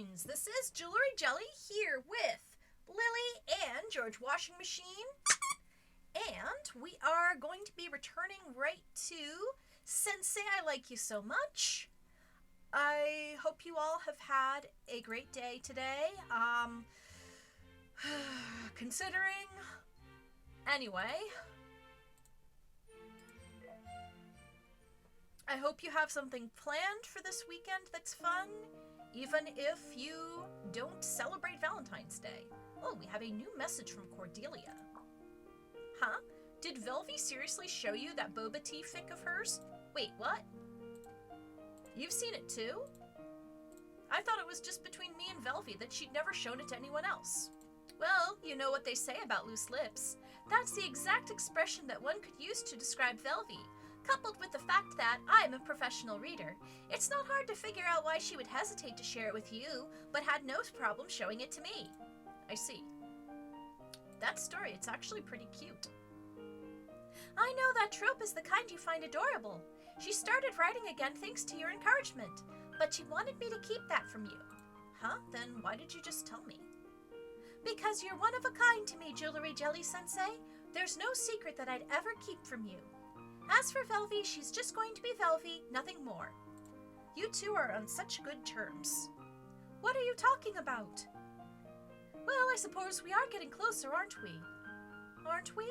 Greetings! This is Jewelry Jelly here with Lily and George Washing Machine. And we are going to be returning right to Sensei, I Like You So Much. I hope you all have had a great day today. Considering... Anyway... I hope you have something planned for this weekend that's fun, even if you don't celebrate Valentine's Day. Oh, we have a new message from Cordelia. Huh? Did Velvy seriously show you that boba tea fic of hers? Wait, what? You've seen it too? I thought it was just between me and Velvy, that she'd never shown it to anyone else. Well, you know what they say about loose lips. That's the exact expression that one could use to describe Velvy. Coupled with the fact that I'm a professional reader, it's not hard to figure out why she would hesitate to share it with you, but had no problem showing it to me. I see. That story, it's actually pretty cute. I know that trope is the kind you find adorable. She started writing again thanks to your encouragement, but she wanted me to keep that from you. Huh? Then why did you just tell me? Because you're one of a kind to me, Jewelry Jelly Sensei. There's no secret that I'd ever keep from you. As for Velvy, she's just going to be Velvy, nothing more. You two are on such good terms. What are you talking about? Well, I suppose we are getting closer, aren't we? Aren't we?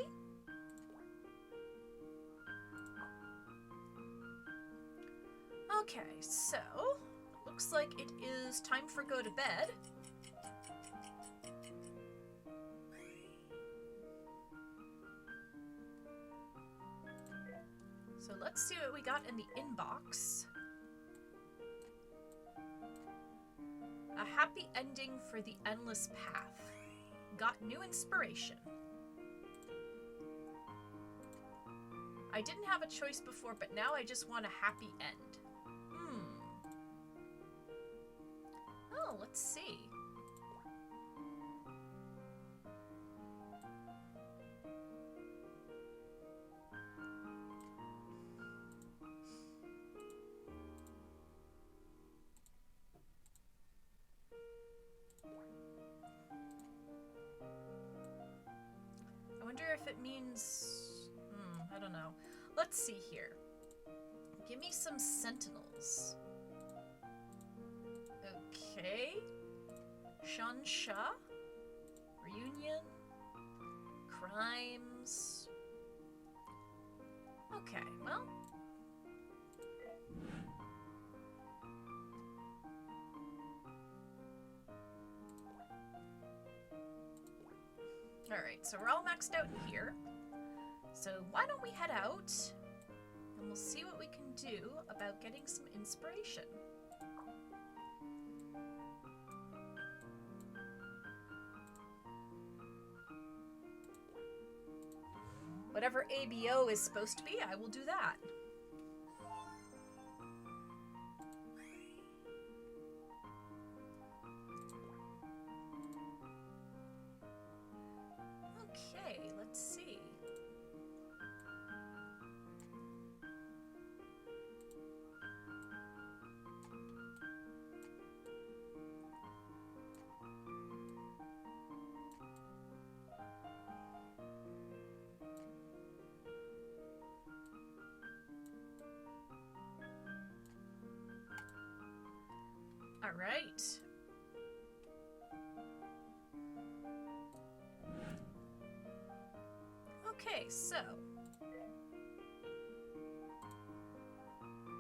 Okay, so, looks like it is time for go to bed. So let's see what we got in the inbox. A happy ending for the endless path. Got new inspiration. I didn't have a choice before, but now I just want a happy end. Oh, let's see. I wonder if it means... I don't know. Let's see here. Give me some sentinels. Okay. Shansha. Reunion. Crimes. Okay, well... Alright, so we're all maxed out in here. So why don't we head out, and we'll see what we can do about getting some inspiration. Whatever ABO is supposed to be, I will do that. Okay, let's see. All right. Okay, so.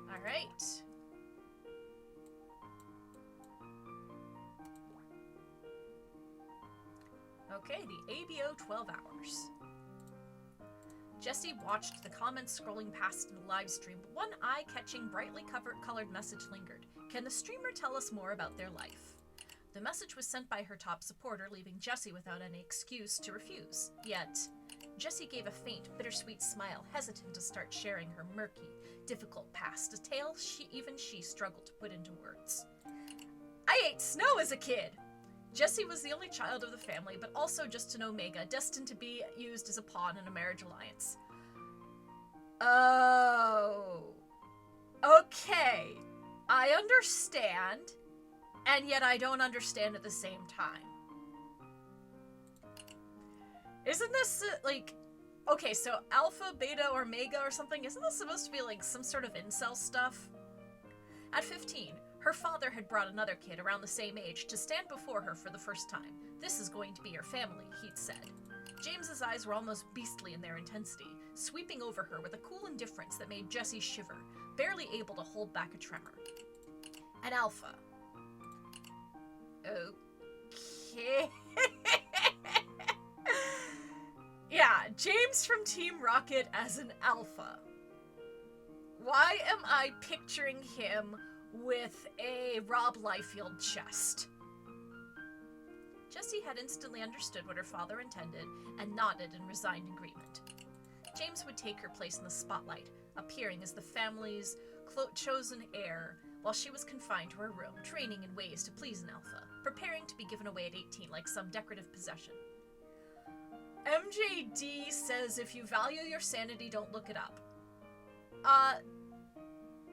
All right. Okay, the ABO 12 hours. Jesse watched the comments scrolling past in the live stream, but one eye-catching, brightly colored message lingered. Can the streamer tell us more about their life? The message was sent by her top supporter, leaving Jessie without any excuse to refuse. Yet, Jessie gave a faint, bittersweet smile, hesitant to start sharing her murky, difficult past, a tale even she struggled to put into words. I ate snow as a kid! Jessie was the only child of the family, but also just an Omega, destined to be used as a pawn in a marriage alliance. Oh. Okay. I understand. and yet I don't understand at the same time. Isn't this, like... Okay, so alpha, beta, or mega or something, isn't this supposed to be, like, some sort of incel stuff? At 15, her father had brought another kid around the same age to stand before her for the first time. This is going to be your family, he'd said. James's eyes were almost beastly in their intensity, sweeping over her with a cool indifference that made Jessie shiver, barely able to hold back a tremor. An alpha. Okay. Yeah, James from Team Rocket as an alpha. Why am I picturing him with a Rob Liefeld chest? Jessie had instantly understood what her father intended and nodded in resigned agreement. James would take her place in the spotlight, appearing as the family's chosen heir while she was confined to her room, training in ways to please an alpha, preparing to be given away at 18 like some decorative possession. MJD says if you value your sanity, don't look it up.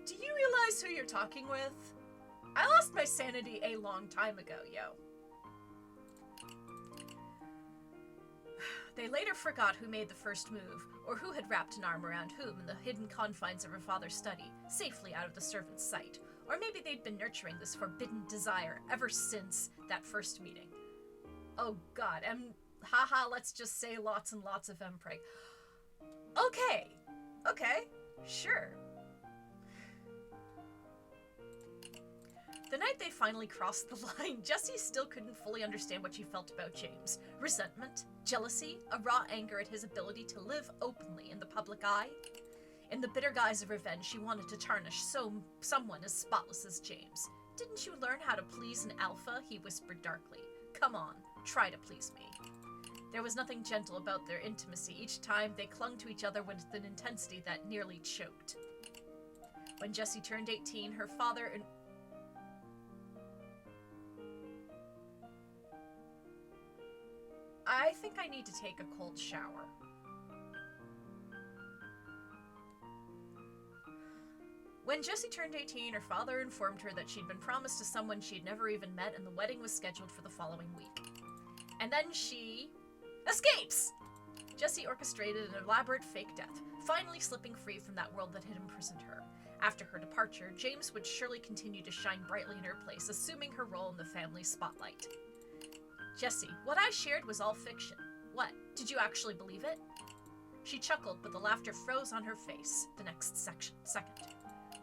Do you realize who you're talking with? I lost my sanity a long time ago, yo. They later forgot who made the first move, or who had wrapped an arm around whom in the hidden confines of her father's study, safely out of the servant's sight. Or maybe they'd been nurturing this forbidden desire ever since that first meeting. Oh god, haha, let's just say lots and lots of Mpreg. Okay, sure. The night they finally crossed the line, Jessie still couldn't fully understand what she felt about James. Resentment, jealousy, a raw anger at his ability to live openly in the public eye. In the bitter guise of revenge, she wanted to tarnish someone as spotless as James. Didn't you learn how to please an alpha? He whispered darkly. Come on, try to please me. There was nothing gentle about their intimacy. Each time they clung to each other with an intensity that nearly choked. When Jessie turned 18, her father and I think I need to take a cold shower. When Jessie turned 18, her father informed her that she'd been promised to someone she'd never even met, and the wedding was scheduled for the following week. And then she escapes! Jessie orchestrated an elaborate fake death, finally slipping free from that world that had imprisoned her. After her departure, James would surely continue to shine brightly in her place, assuming her role in the family's spotlight. Jessie, what I shared was all fiction. What? Did you actually believe it? She chuckled, but the laughter froze on her face the next second.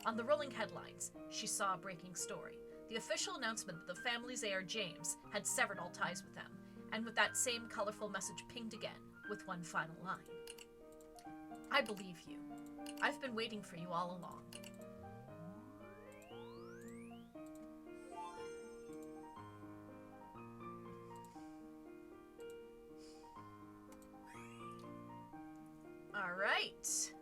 On the rolling headlines, she saw a breaking story. The official announcement that the family's heir, James, had severed all ties with them, and with that same colorful message pinged again, with one final line. I believe you. I've been waiting for you all along. Alright.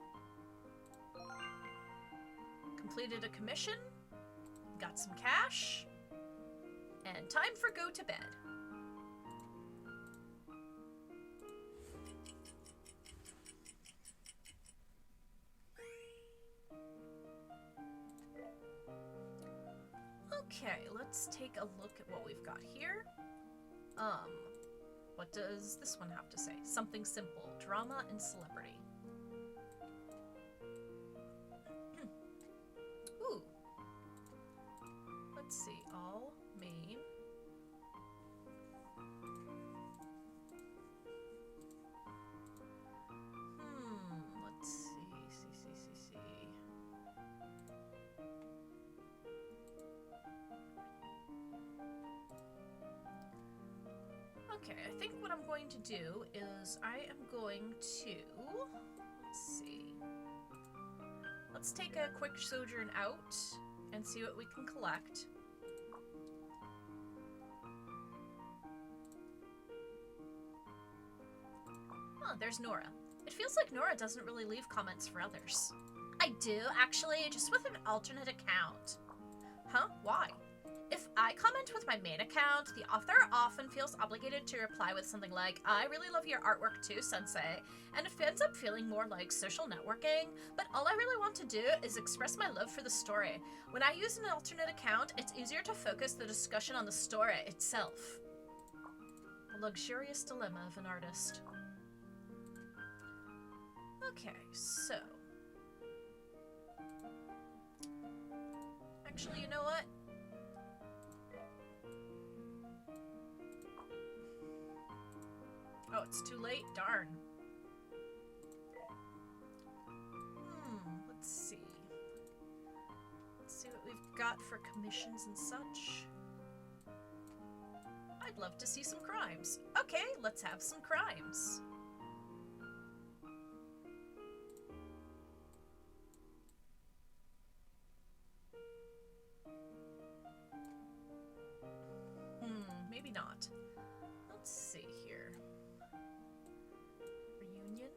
Completed a commission, got some cash, and time for go to bed. Okay, let's take a look at what we've got here. What does this one have to say? Something simple. Drama and celebrity. Ooh. Let's see. All main. Let's see. Okay, I think what I'm going to do is I am going to, let's see, let's take a quick sojourn out and see what we can collect. Oh, there's Nora. It feels like Nora doesn't really leave comments for others. I do, actually, just with an alternate account. Huh? Why? If I comment with my main account, the author often feels obligated to reply with something like, I really love your artwork too, Sensei, and it ends up feeling more like social networking, but all I really want to do is express my love for the story. When I use an alternate account, it's easier to focus the discussion on the story itself. The luxurious dilemma of an artist. Okay, so... Actually, you know what? Oh, it's too late? Darn. Let's see. Let's see what we've got for commissions and such. I'd love to see some crimes. Okay, let's have some crimes. Maybe not. Let's see here. Reunion?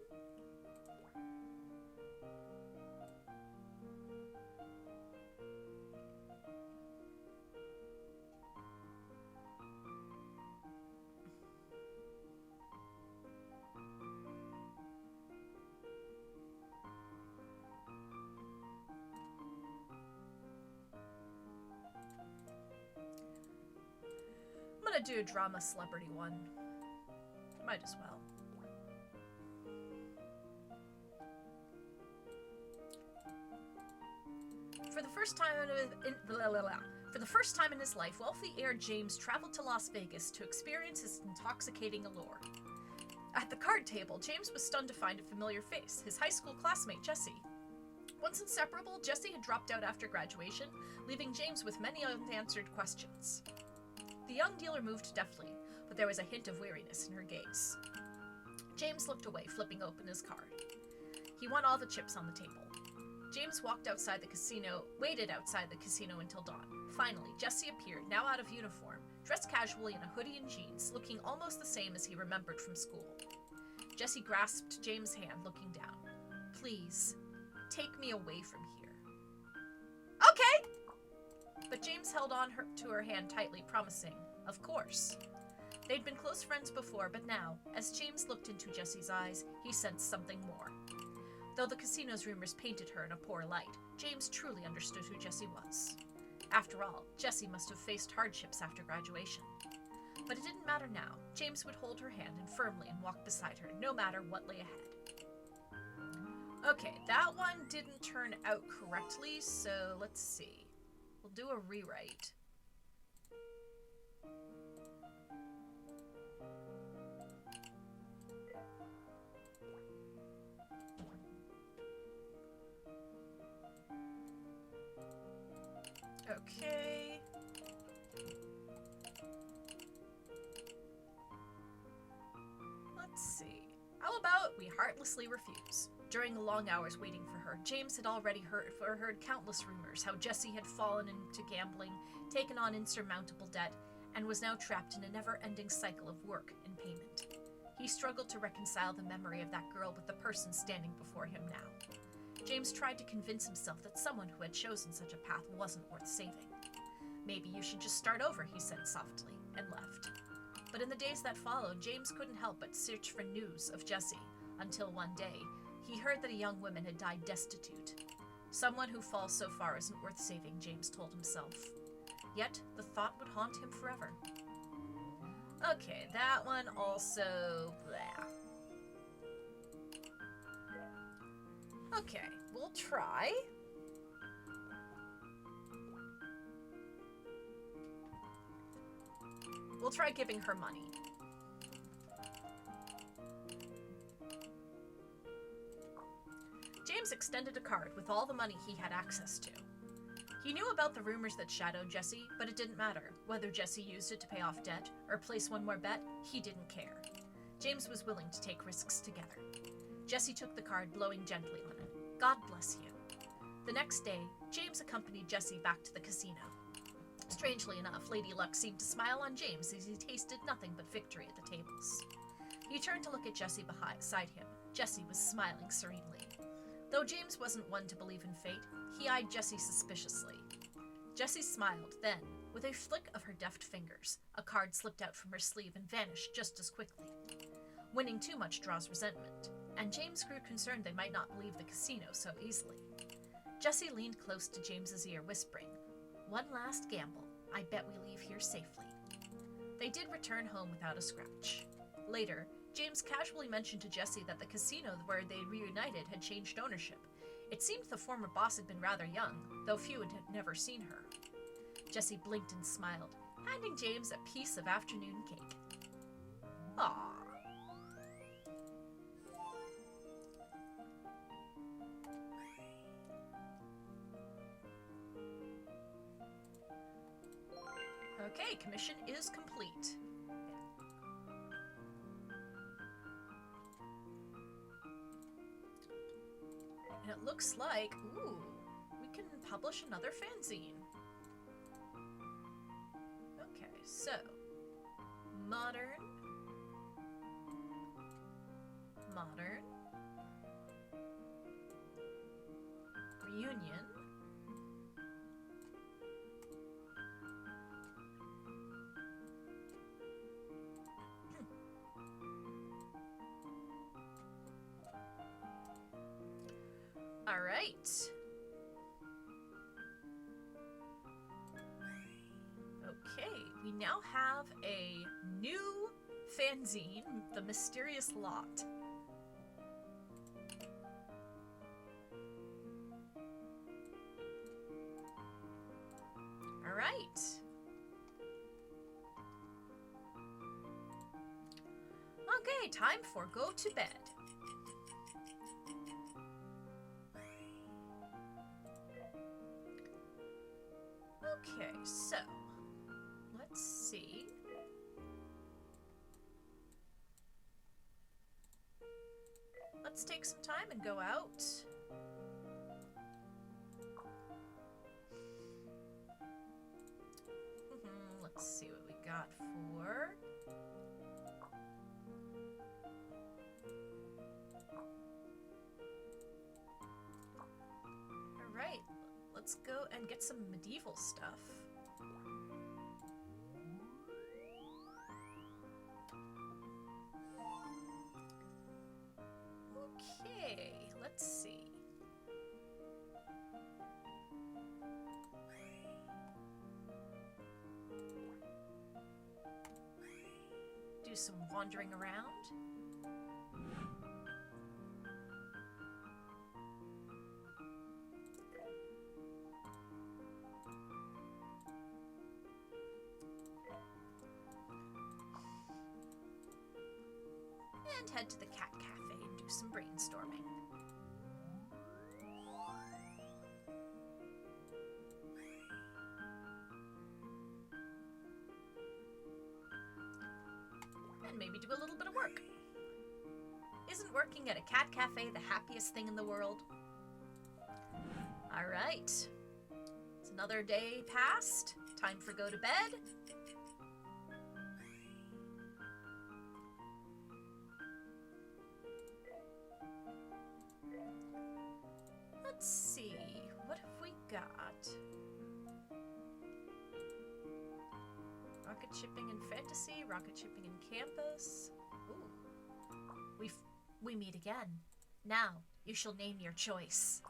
I'm gonna do a drama celebrity one. Might as well. For the first time in his life, wealthy heir James traveled to Las Vegas to experience his intoxicating allure. At the card table, James was stunned to find a familiar face, his high school classmate Jesse. Once inseparable, Jesse had dropped out after graduation, leaving James with many unanswered questions. The young dealer moved deftly, but there was a hint of weariness in her gaze. James looked away, flipping open his card. He won all the chips on the table. James waited outside the casino until dawn. Finally, Jesse appeared, now out of uniform, dressed casually in a hoodie and jeans, looking almost the same as he remembered from school. Jesse grasped James' hand, looking down. Please, take me away from here. Okay! But James held on to her hand tightly, promising, of course. They'd been close friends before, but now, as James looked into Jesse's eyes, he sensed something more. Though the casino's rumors painted her in a poor light, James truly understood who Jesse was. After all, Jesse must have faced hardships after graduation. But it didn't matter now. James would hold her hand firmly and walk beside her, no matter what lay ahead. Okay, that one didn't turn out correctly, so let's see. We'll do a rewrite. Okay. Let's see. How about we heartlessly refuse? During the long hours waiting for her, James had already heard countless rumors how Jesse had fallen into gambling, taken on insurmountable debt, and was now trapped in a never-ending cycle of work and payment. He struggled to reconcile the memory of that girl with the person standing before him now. James tried to convince himself that someone who had chosen such a path wasn't worth saving. Maybe you should just start over, he said softly, and left. But in the days that followed, James couldn't help but search for news of Jesse, until one day, he heard that a young woman had died destitute. Someone who falls so far isn't worth saving, James told himself. Yet, the thought would haunt him forever. Okay, that one also... blah. Okay, we'll try. We'll try giving her money. James extended a card with all the money he had access to. He knew about the rumors that shadowed Jesse, but it didn't matter. Whether Jesse used it to pay off debt or place one more bet, he didn't care. James was willing to take risks together. Jesse took the card, blowing gently on it. God bless you. The next day, James accompanied Jesse back to the casino. Strangely enough, Lady Luck seemed to smile on James as he tasted nothing but victory at the tables. He turned to look at Jesse beside him. Jesse was smiling serenely. Though James wasn't one to believe in fate, he eyed Jesse suspiciously. Jesse smiled, then, With a flick of her deft fingers, a card slipped out from her sleeve and vanished just as quickly. Winning too much draws resentment, and James grew concerned they might not leave the casino so easily. Jessie leaned close to James's ear, whispering, "One last gamble. I bet we leave here safely." They did return home without a scratch. Later, James casually mentioned to Jessie that the casino where they reunited had changed ownership. It seemed the former boss had been rather young, though few had never seen her. Jessie blinked and smiled, handing James a piece of afternoon cake. Aww. Okay, commission is complete. And it looks like, ooh, we can publish another fanzine. Okay, so, modern, reunion, all right. Okay, we now have a new fanzine, The Mysterious Lot. All right. Okay, time for go to bed. Okay, so let's see. Let's take some time and go out. Let's see what we got for. All right, let's go and get some medieval stuff. Okay, let's see. Do some wandering around. And head to the cat cafe and do some brainstorming. And maybe do a little bit of work. Isn't working at a cat cafe the happiest thing in the world? All right. It's another day passed. Time for go to bed. Let's see, what have we got? Rocket shipping in fantasy, rocket shipping in campus. Ooh. We meet again. Now, you shall name your choice.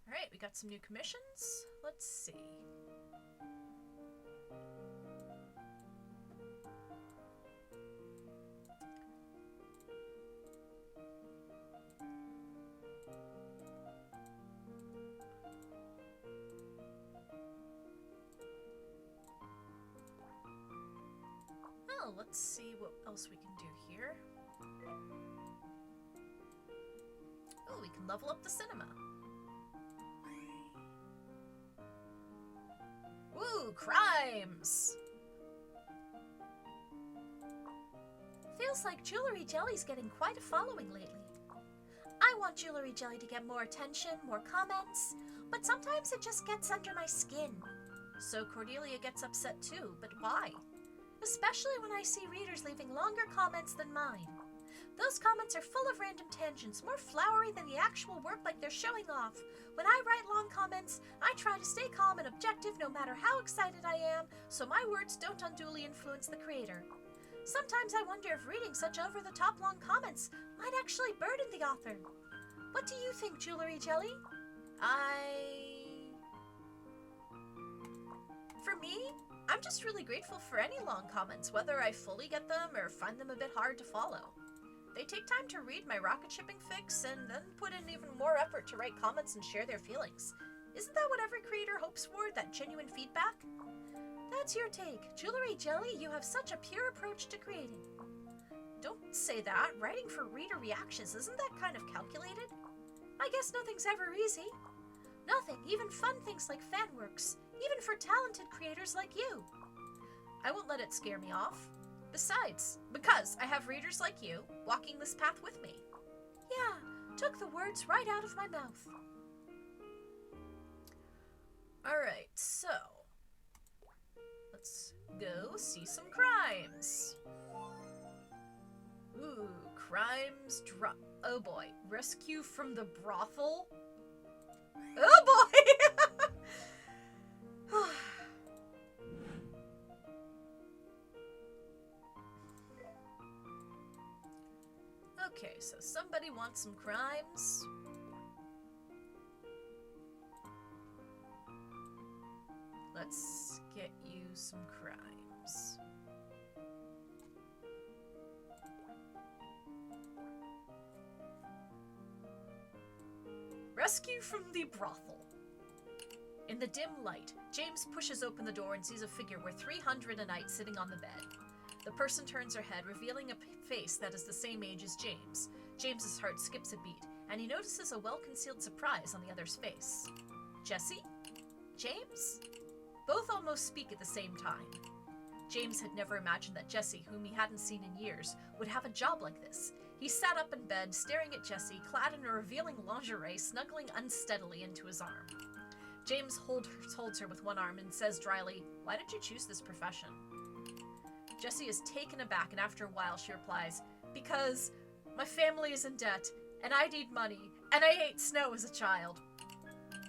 Alright, we got some new commissions. Let's see. Well, let's see what else we can do here. Oh, we can level up the cinema. Ooh, crimes! Feels like Jewelry Jelly's getting quite a following lately. I want Jewelry Jelly to get more attention, more comments, but sometimes it just gets under my skin. So Cordelia gets upset too, but why? Especially when I see readers leaving longer comments than mine. Those comments are full of random tangents, more flowery than the actual work, like they're showing off. When I write long comments, I try to stay calm and objective no matter how excited I am, so my words don't unduly influence the creator. Sometimes I wonder if reading such over-the-top long comments might actually burden the author. What do you think, Jewelry Jelly? For me, I'm just really grateful for any long comments, whether I fully get them or find them a bit hard to follow. They take time to read my rocket shipping fix and then put in even more effort to write comments and share their feelings. Isn't that what every creator hopes for, that genuine feedback? That's your take. Jewelry Jelly, you have such a pure approach to creating. Don't say that. Writing for reader reactions, isn't that kind of calculated? I guess nothing's ever easy. Nothing, even fun things like fan works, even for talented creators like you. I won't let it scare me off. Besides, because I have readers like you walking this path with me. Yeah, took the words right out of my mouth. Alright, so let's go see some crimes. Ooh, crimes drop. Oh boy, rescue from the brothel. Oh boy! Okay, so somebody wants some crimes. Let's get you some crimes. Rescue from the brothel. In the dim light, James pushes open the door and sees a figure worth 300 a night sitting on the bed. The person turns her head, revealing a face that is the same age as James. James's heart skips a beat, and he notices a well-concealed surprise on the other's face. Jesse? James? Both almost speak at the same time. James had never imagined that Jesse, whom he hadn't seen in years, would have a job like this. He sat up in bed, staring at Jesse, clad in a revealing lingerie, snuggling unsteadily into his arm. James holds her with one arm and says dryly, "Why did you choose this profession?" Jesse is taken aback, and after a while she replies, "Because my family is in debt, and I need money, and I ate snow as a child."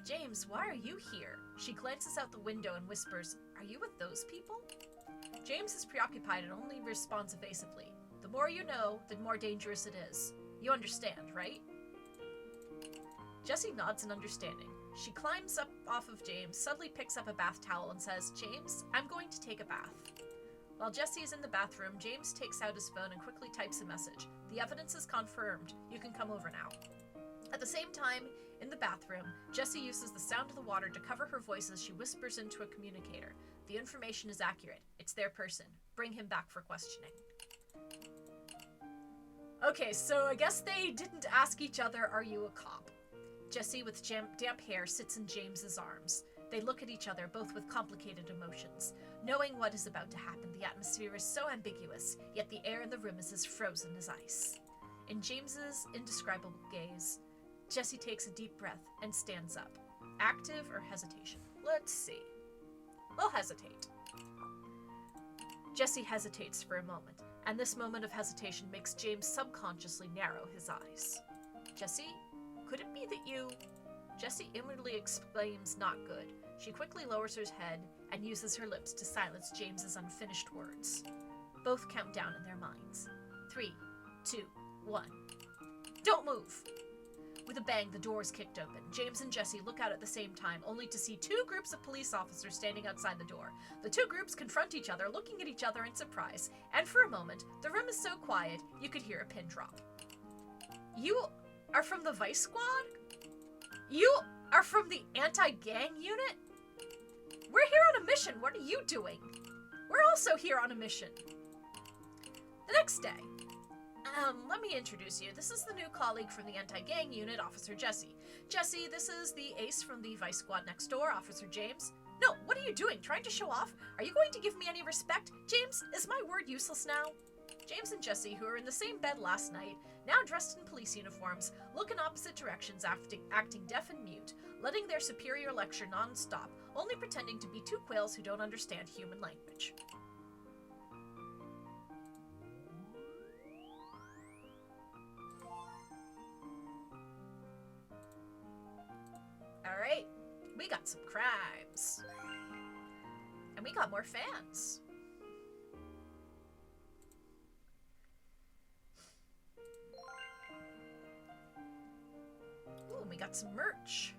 "James, why are you here?" She glances out the window and whispers, "Are you with those people?" James is preoccupied and only responds evasively. "The more you know, the more dangerous it is. You understand, right?" Jessie nods in understanding. She climbs up off of James, suddenly picks up a bath towel and says, "James, I'm going to take a bath." While Jesse is in the bathroom, James takes out his phone and quickly types a message. "The evidence is confirmed. You can come over now." At the same time, in the bathroom, Jessie uses the sound of the water to cover her voice as she whispers into a communicator. "The information is accurate. It's their person. Bring him back for questioning." Okay, so I guess they didn't ask each other, "Are you a cop?" Jessie, with damp hair, sits in James's arms. They look at each other, both with complicated emotions. Knowing what is about to happen, the atmosphere is so ambiguous, yet the air in the room is as frozen as ice. In James's indescribable gaze, Jessie takes a deep breath and stands up. Active or hesitation? Let's see. We'll hesitate. Jessie hesitates for a moment, and this moment of hesitation makes James subconsciously narrow his eyes. "Jessie, could it be that you—" Jessie inwardly exclaims, "Not good." She quickly lowers her head and uses her lips to silence James's unfinished words. Both count down in their minds. 3, 2, 1. "Don't move!" With a bang, the door is kicked open. James and Jessie look out at the same time, only to see two groups of police officers standing outside the door. The two groups confront each other, looking at each other in surprise, and for a moment, the room is so quiet, you could hear a pin drop. "You are from the Vice Squad? You are from the anti-gang unit? We're here on a mission. What are you doing?" "We're also here on a mission." The next day. Let me introduce you. This is the new colleague from the anti-gang unit, Officer Jessie. Jessie, this is the ace from the Vice Squad next door, Officer James. No, what are you doing? Trying to show off? Are you going to give me any respect? James, is my word useless now? James and Jessie, who were in the same bed last night, now dressed in police uniforms, look in opposite directions, acting deaf and mute, letting their superior lecture non-stop, only pretending to be two quails who don't understand human language. Alright, we got some crimes. And we got more fans. Ooh, and we got some merch.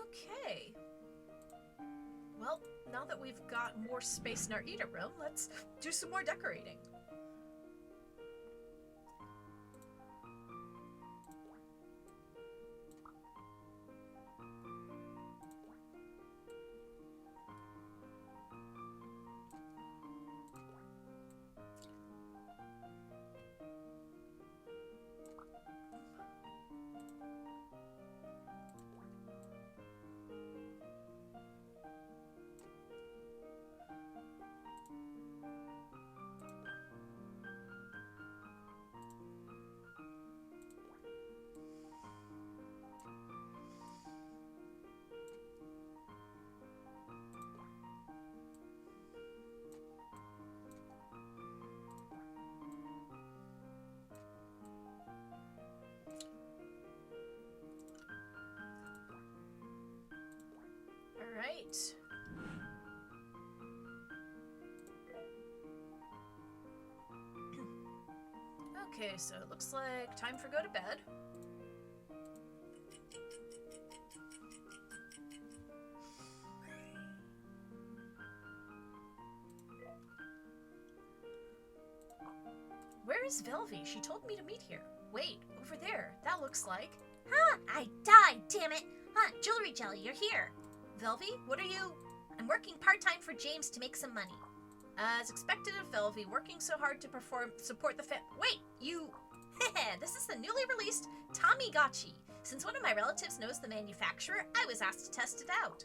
Okay. Well, now that we've got more space in our eater room, let's do some more decorating. Alright. Okay, so it looks like time for go to bed. Where is Velvy? She told me to meet here. Wait, over there. That looks like... Huh, I died, damn it. Huh, Jewelry Jelly, you're here. Velvy, what are you... I'm working part-time for James to make some money. As expected of Velvy, working so hard to support the Wait, you... This is the newly released Tamagotchi. Since one of my relatives knows the manufacturer, I was asked to test it out.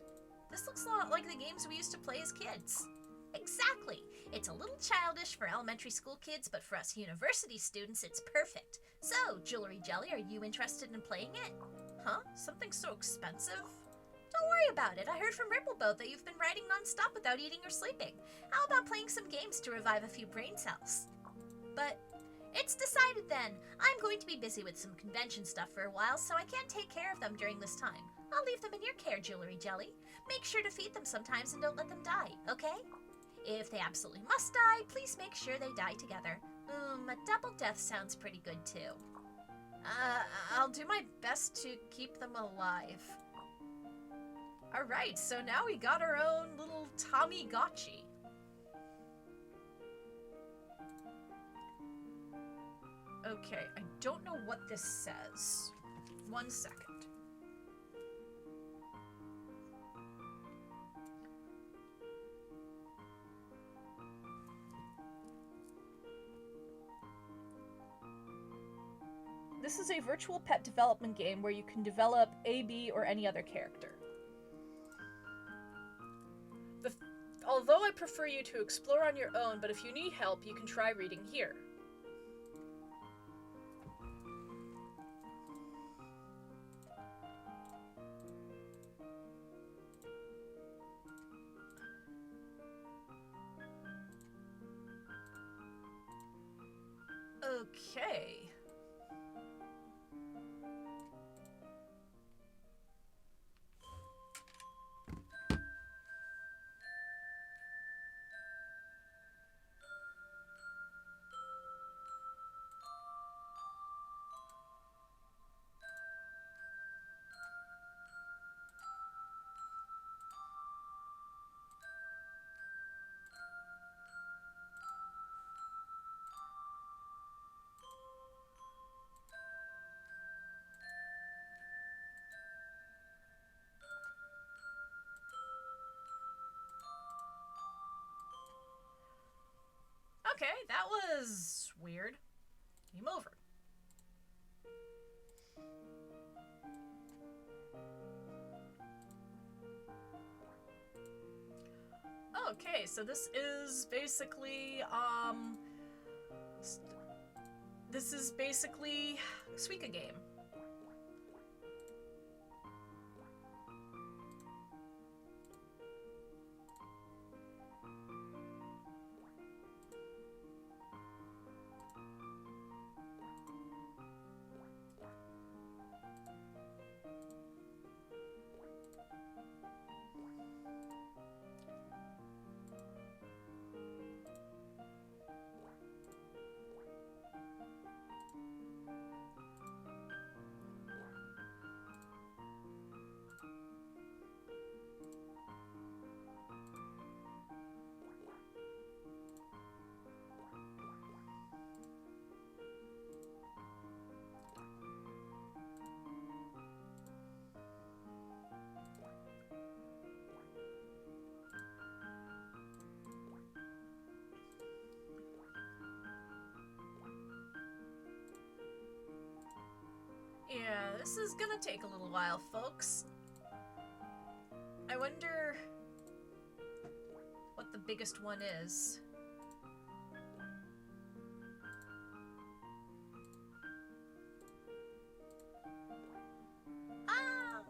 This looks a lot like the games we used to play as kids. Exactly. It's a little childish for elementary school kids, but for us university students, it's perfect. So, Jewelry Jelly, are you interested in playing it? Huh? Something so expensive? Don't worry about it. I heard from Rippleboat that you've been writing non-stop without eating or sleeping. How about playing some games to revive a few brain cells? But it's decided then. I'm going to be busy with some convention stuff for a while, so I can't take care of them during this time. I'll leave them in your care, Jewelry Jelly. Make sure to feed them sometimes and don't let them die, okay? If they absolutely must die, please make sure they die together. A double death sounds pretty good too. I'll do my best to keep them alive. Alright, so now we got our own little Tamagotchi. Okay, I don't know what this says. 1 second. This is a virtual pet development game where you can develop A, B, or any other character. Although I prefer you to explore on your own, but if you need help, you can try reading here. Okay. Okay, that was weird. Game over. Okay, so this is basically, Suika game. This is gonna take a little while, folks. I wonder what the biggest one is. Ah!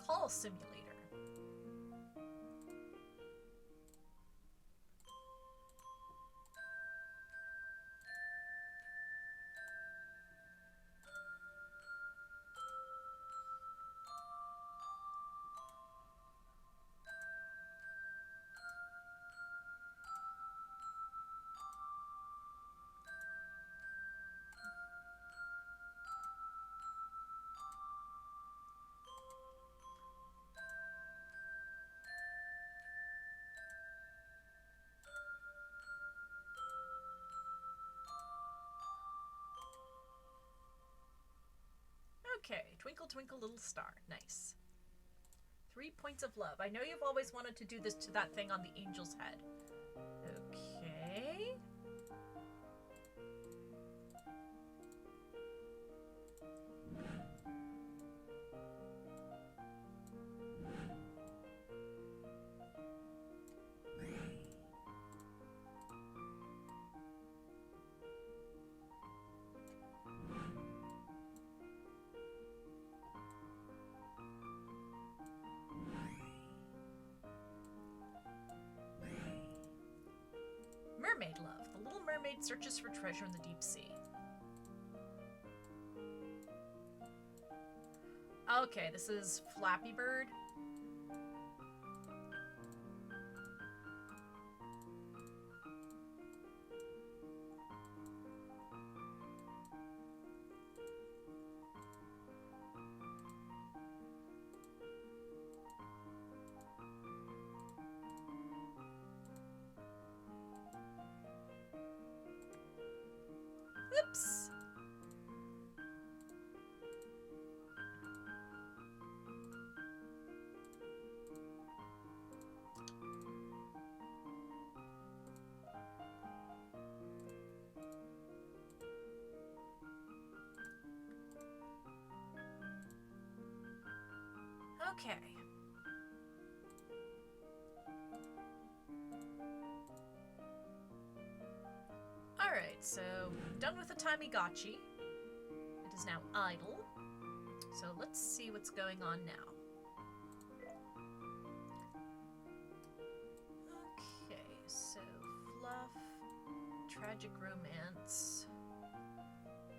Call simulator. Okay, Twinkle Twinkle Little Star. Nice. 3 points of love. I know you've always wanted to do this to that thing on the angel's head. Okay. Mermaid love. The little mermaid searches for treasure in the deep sea. Okay, this is Flappy Bird. Oops. Okay. Alright, so done with the Tamagotchi. It is now idle. So let's see what's going on now. Okay, so fluff, tragic romance,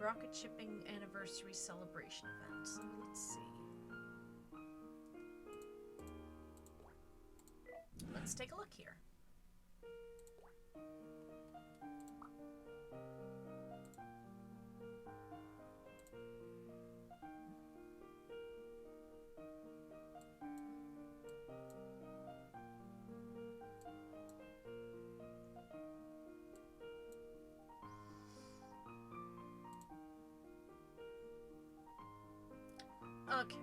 rocket shipping anniversary celebration event. So let's see. Let's take a look here. Okay.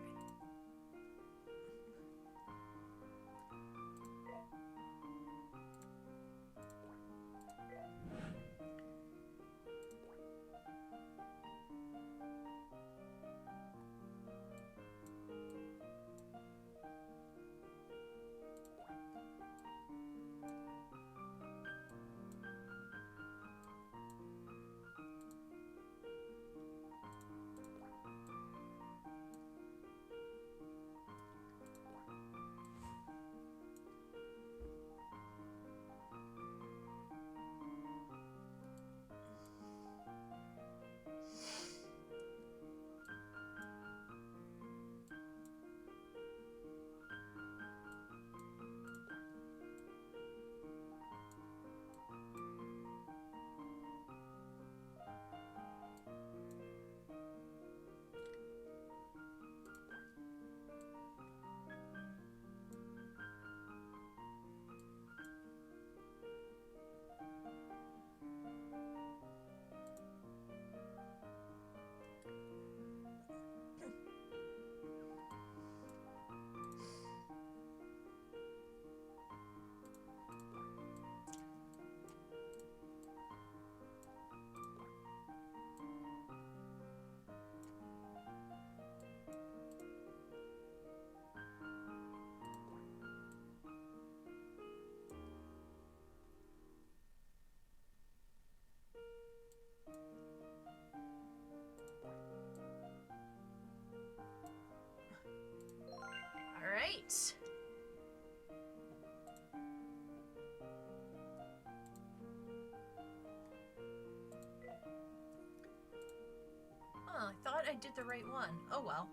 I did the right one. Oh well.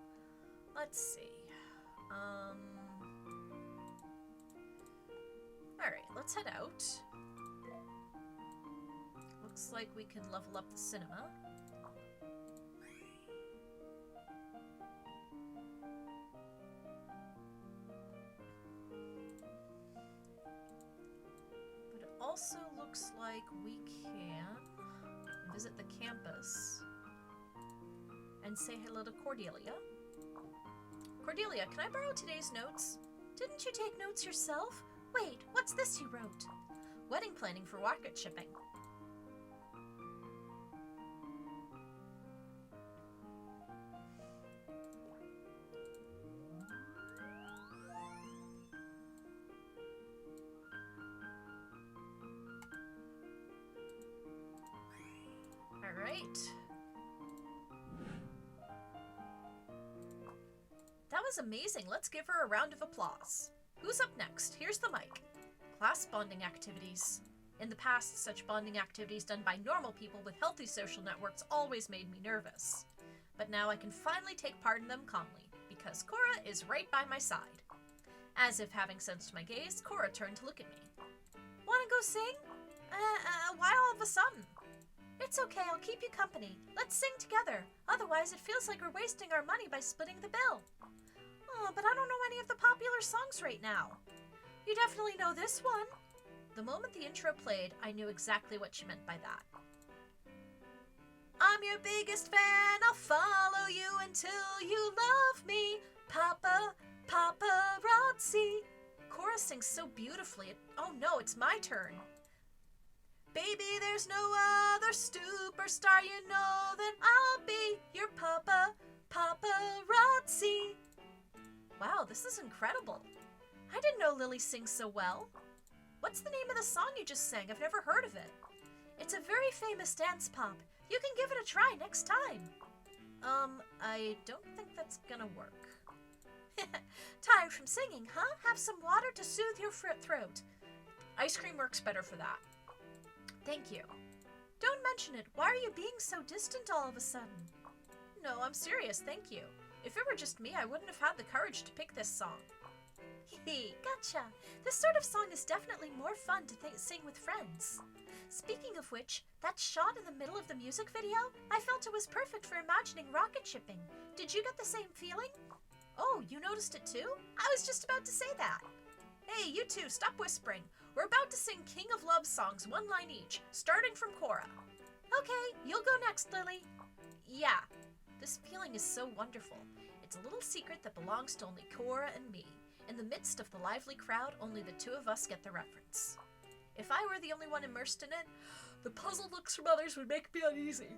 Let's see. Alright, let's head out. Looks like we can level up the cinema. But it also looks like we can visit the campus and say hello to Cordelia. Cordelia, can I borrow today's notes? Didn't you take notes yourself? Wait, what's this you wrote? Wedding planning for rocket shipping. All right. That was amazing. Let's give her a round of applause. Who's up next? Here's the mic. Class bonding activities. In the past, such bonding activities done by normal people with healthy social networks always made me nervous. But now I can finally take part in them calmly, because Cora is right by my side. As if having sensed my gaze, Cora turned to look at me. Wanna go sing? Why all of a sudden? It's okay, I'll keep you company. Let's sing together. Otherwise, it feels like we're wasting our money by splitting the bill. Oh, but I don't know any of the popular songs right now. You definitely know this one. The moment the intro played, I knew exactly what she meant by that. I'm your biggest fan, I'll follow you until you love me. Paparazzi. Cora sings so beautifully. Oh no, it's my turn. Baby, there's no other superstar, you know that I'll be your paparazzi. Wow, this is incredible. I didn't know Lily sings so well. What's the name of the song you just sang? I've never heard of it. It's a very famous dance pop. You can give it a try next time. I don't think that's gonna work. Tired from singing, huh? Have some water to soothe your throat. Ice cream works better for that. Thank you. Don't mention it. Why are you being so distant all of a sudden? No, I'm serious, thank you. If it were just me, I wouldn't have had the courage to pick this song. Hee, gotcha. This sort of song is definitely more fun to sing with friends. Speaking of which, that shot in the middle of the music video, I felt it was perfect for imagining rocket shipping. Did you get the same feeling? Oh, you noticed it too? I was just about to say that. Hey, you two, stop whispering. We're about to sing King of Love songs, one line each, starting from Cora. Okay, you'll go next, Lily. Yeah, this feeling is so wonderful. It's a little secret that belongs to only Cora and me. In the midst of the lively crowd, only the two of us get the reference. If I were the only one immersed in it, the puzzled looks from others would make me uneasy.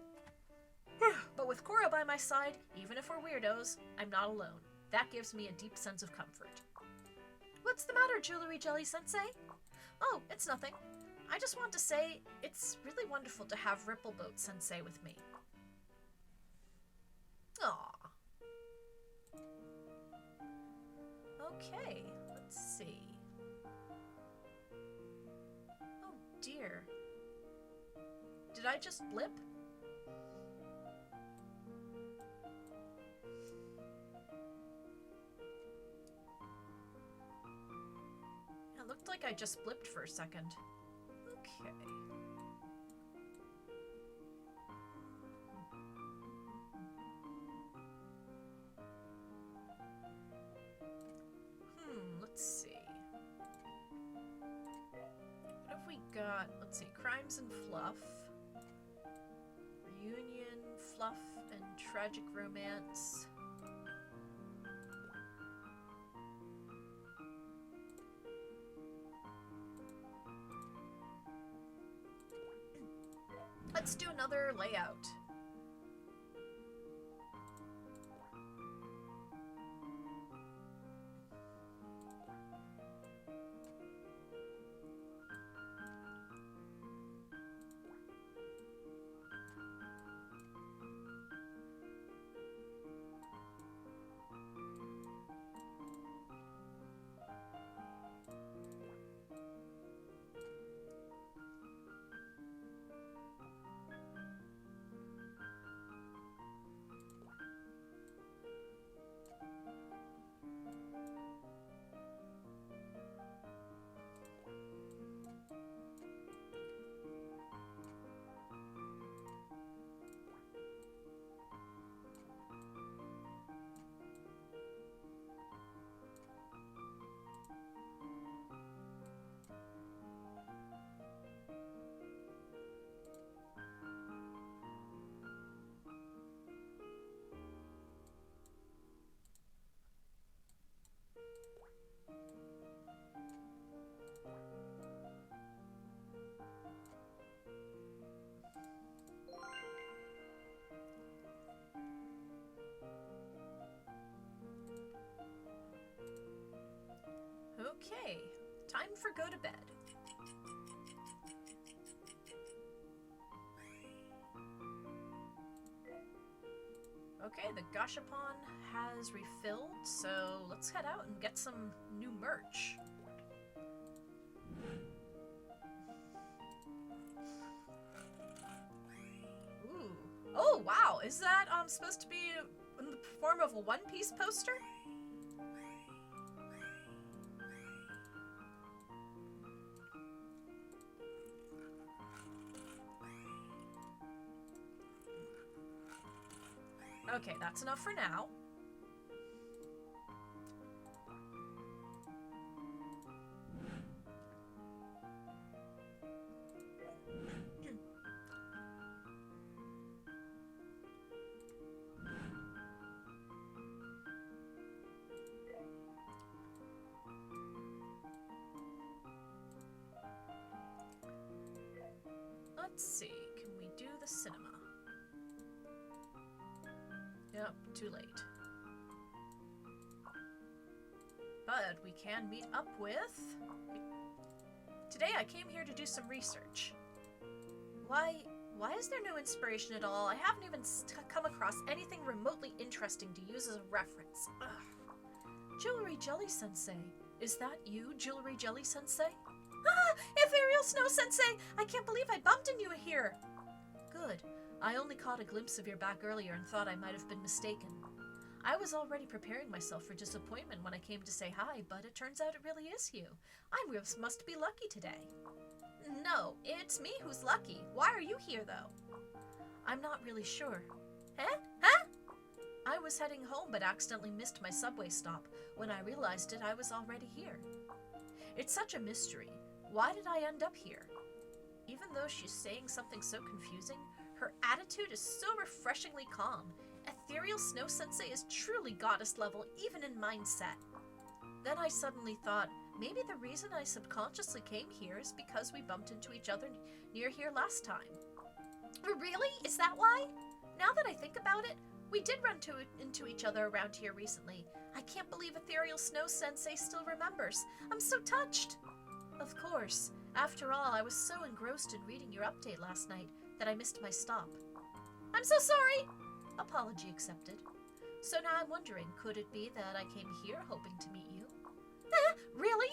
But with Cora by my side, even if we're weirdos, I'm not alone. That gives me a deep sense of comfort. What's the matter, Jewelry Jelly Sensei? Oh, it's nothing. I just want to say, it's really wonderful to have Rippleboat Sensei with me. Aww. Okay, let's see. Oh dear. Did I just blip? It looked like I just blipped for a second. Okay. Let's see. What have we got? Let's see. Crimes and Fluff. Reunion, Fluff, and Tragic Romance. Let's do another layout. for go to bed. Okay, the gashapon has refilled, so let's head out and get some new merch. Ooh. Oh, wow. Is that supposed to be in the form of a One Piece poster? Okay, that's enough for now. Let's see, can we do the cinema? Yep, too late. But we can meet up with... Today I came here to do some research. Why is there no inspiration at all? I haven't even come across anything remotely interesting to use as a reference. Ugh. Jewelry Jelly Sensei. Is that you, Jewelry Jelly Sensei? Ah! Ethereal Snow Sensei! I can't believe I bumped into you here! Good. I only caught a glimpse of your back earlier and thought I might have been mistaken. I was already preparing myself for disappointment when I came to say hi, but it turns out it really is you. I must be lucky today. No, it's me who's lucky. Why are you here, though? I'm not really sure. Huh? Huh? I was heading home but accidentally missed my subway stop. When I realized it, I was already here. It's such a mystery. Why did I end up here? Even though she's saying something so confusing, her attitude is so refreshingly calm. Ethereal Snow Sensei is truly goddess level, even in mindset. Then I suddenly thought, maybe the reason I subconsciously came here is because we bumped into each other near here last time. Really? Is that why? Now that I think about it, we did run into each other around here recently. I can't believe Ethereal Snow Sensei still remembers. I'm so touched. Of course. After all, I was so engrossed in reading your update last night that I missed my stop. I'm so sorry! Apology accepted. So now I'm wondering, could it be that I came here hoping to meet you? Really?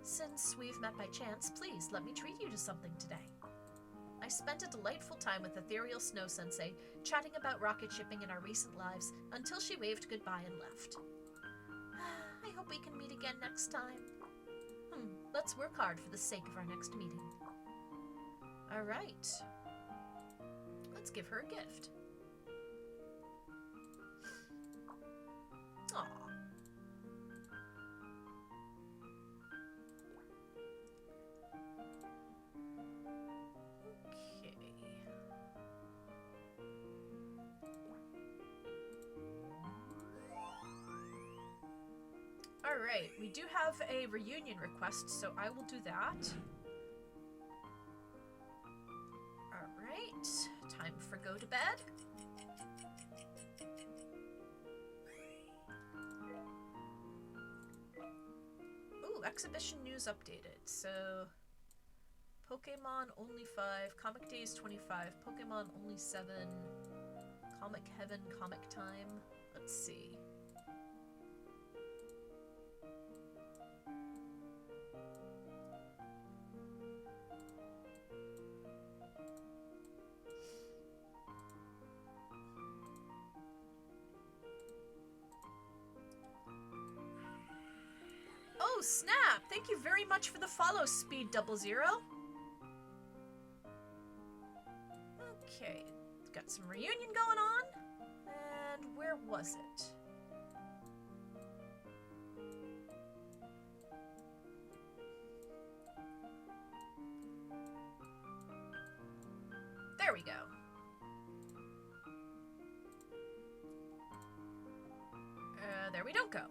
Since we've met by chance, please let me treat you to something today. I spent a delightful time with Ethereal Snow Sensei, chatting about rocket shipping in our recent lives, until she waved goodbye and left. I hope we can meet again next time. Let's work hard for the sake of our next meeting. Alright. Let's give her a gift. Aww. Okay. Alright, we do have a reunion request, so I will do that. Alright, time for go to bed. Ooh, exhibition news updated. So, Pokemon only 5, Comic Days 25, Pokemon only 7, Comic Heaven, Comic Time. Let's see. Oh, snap! Thank you very much for the follow, Speed00. Okay, got some reunion going on. And where was it? There we go. There we don't go.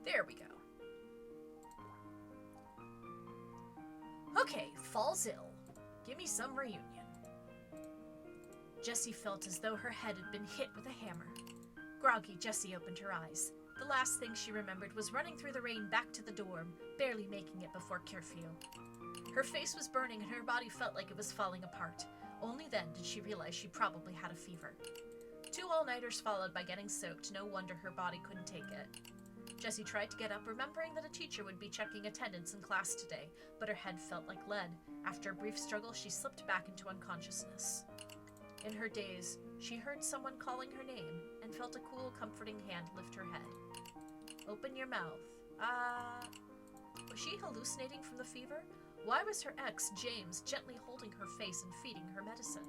There we go. Okay, fall's ill. Give me some reunion. Jessie felt as though her head had been hit with a hammer. Groggy, Jessie opened her eyes. The last thing she remembered was running through the rain back to the dorm, barely making it before curfew. Her face was burning and her body felt like it was falling apart. Only then did she realize she probably had a fever. 2 all-nighters followed by getting soaked. No wonder her body couldn't take it. Jessie tried to get up, remembering that a teacher would be checking attendance in class today, but her head felt like lead. After a brief struggle, she slipped back into unconsciousness. In her daze, she heard someone calling her name and felt a cool, comforting hand lift her head. Open your mouth. Was she hallucinating from the fever? Why was her ex, James, gently holding her face and feeding her medicine?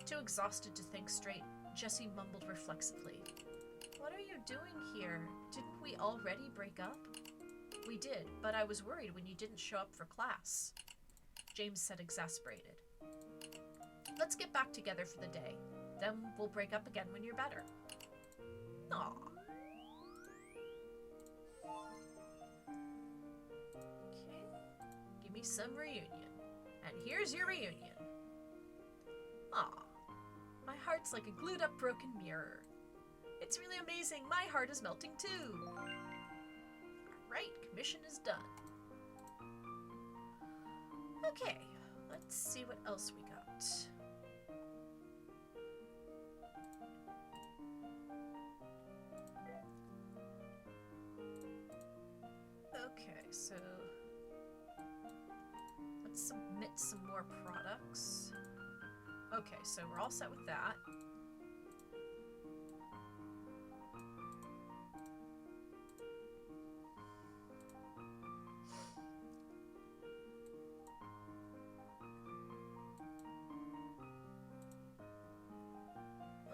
Too exhausted to think straight, Jessie mumbled reflexively. What are you doing here? Didn't we already break up? We did, but I was worried when you didn't show up for class. James said, exasperated. Let's get back together for the day. Then we'll break up again when you're better. Aw. Okay. Give me some reunion. And here's your reunion. Aw. My heart's like a glued up broken mirror. It's really amazing. My heart is melting too. Alright, commission is done. Okay, let's see what else we got. Okay, so let's submit some more products. Okay, so we're all set with that.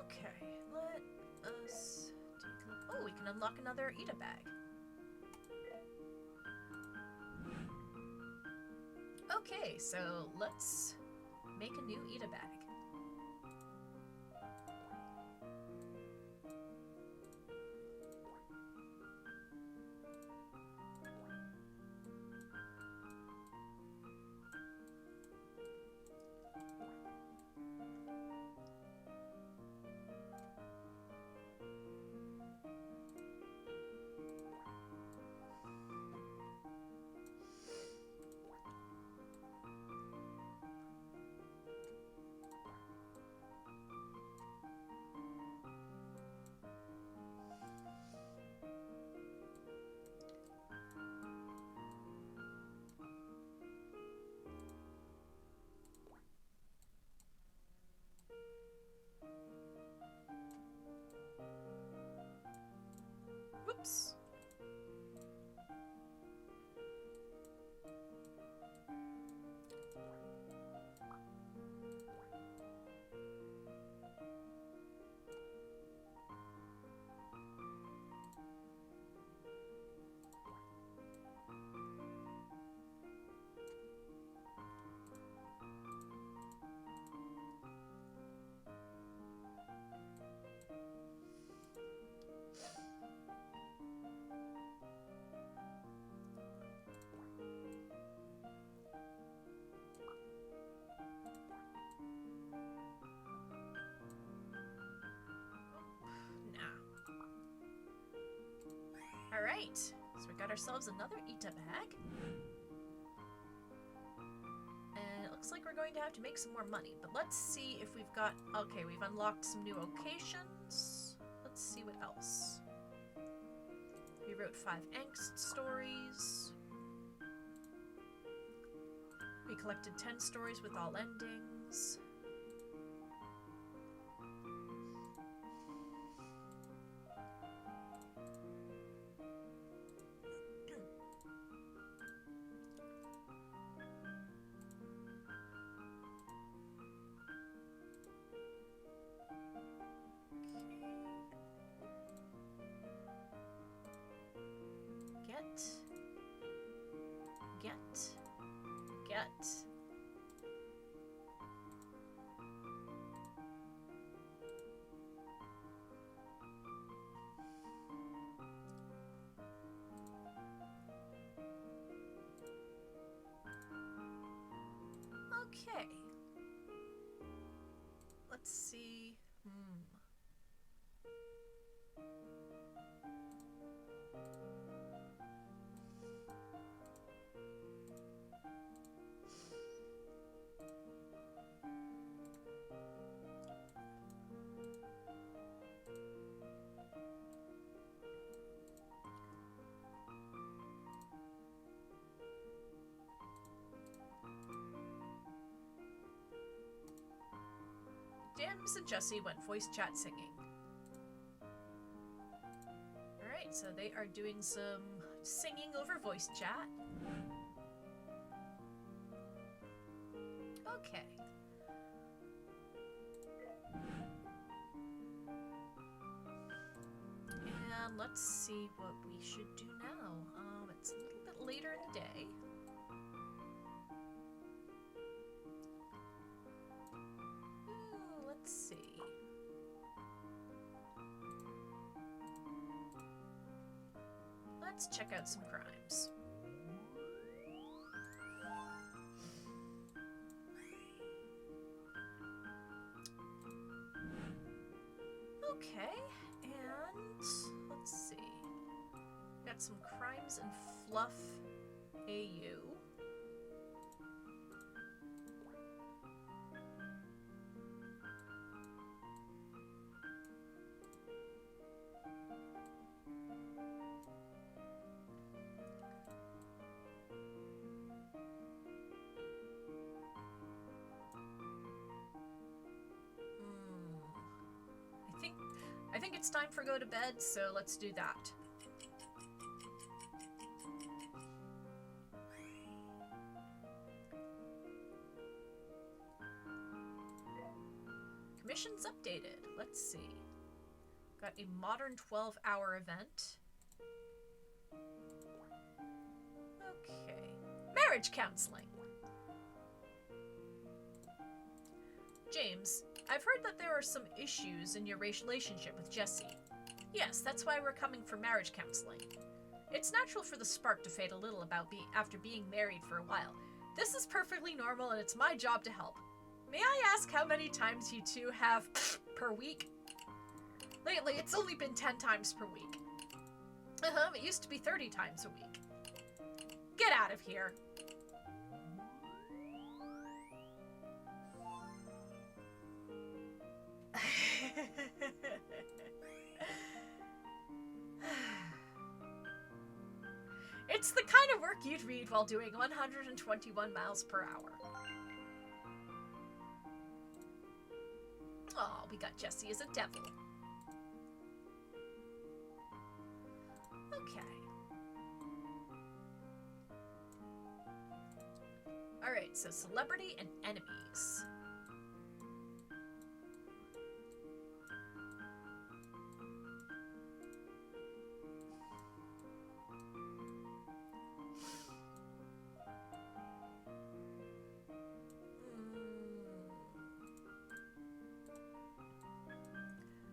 Okay, let us take a look. Oh, we can unlock another Ita bag. Okay, so let's make a new Ita bag. Whoops. Alright, so we got ourselves another Ita bag. And it looks like we're going to have to make some more money, but let's see if we've got... Okay, we've unlocked some new locations. Let's see what else. We wrote 5 angst stories. We collected 10 stories with all endings. Get. Okay. Let's see. James and Jesse went voice chat singing. Alright, so they are doing some singing over voice chat. Okay. And let's see what we should do now. It's a little bit later in the day. Let's see. Let's check out some crimes. Okay, and let's see. Got some crimes and fluff AU. I think it's time for go to bed, so let's do that. Commissions updated. Let's see. Got a modern 12-hour event. Okay. Marriage counseling. James, I've heard that there are some issues in your relationship with Jesse. Yes, that's why we're coming for marriage counseling. It's natural for the spark to fade a little after being married for a while. This is perfectly normal and it's my job to help. May I ask how many times you two have per week? Lately, it's only been 10 times per week. It used to be 30 times a week. Get out of here. It's the kind of work you'd read while doing 121 miles per hour. Oh, we got Jesse as a devil. Okay. Alright, so celebrity and enemies.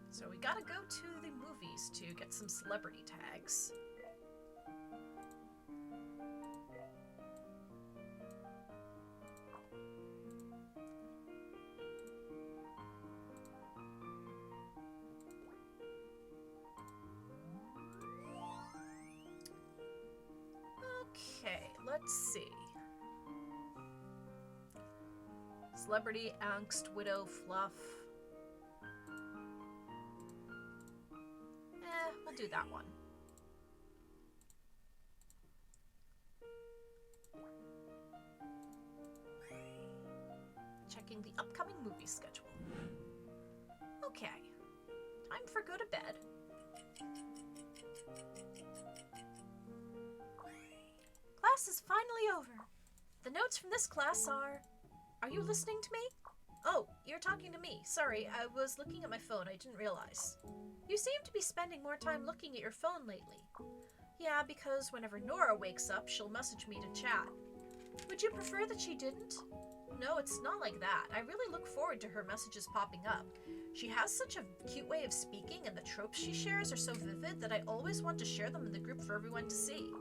So we gotta go to the movies to get some celebrity tags. Okay, let's see. Celebrity, angst, widow, fluff. We'll do that one. Checking the upcoming movie schedule. Okay, time for go to bed. Class is finally over. The notes from this class are... Are you listening to me? Oh, you're talking to me. Sorry, I was looking at my phone. I didn't realize. You seem to be spending more time looking at your phone lately. Yeah, because whenever Nora wakes up, she'll message me to chat. Would you prefer that she didn't? No, it's not like that. I really look forward to her messages popping up. She has such a cute way of speaking, and the tropes she shares are so vivid that I always want to share them in the group for everyone to see.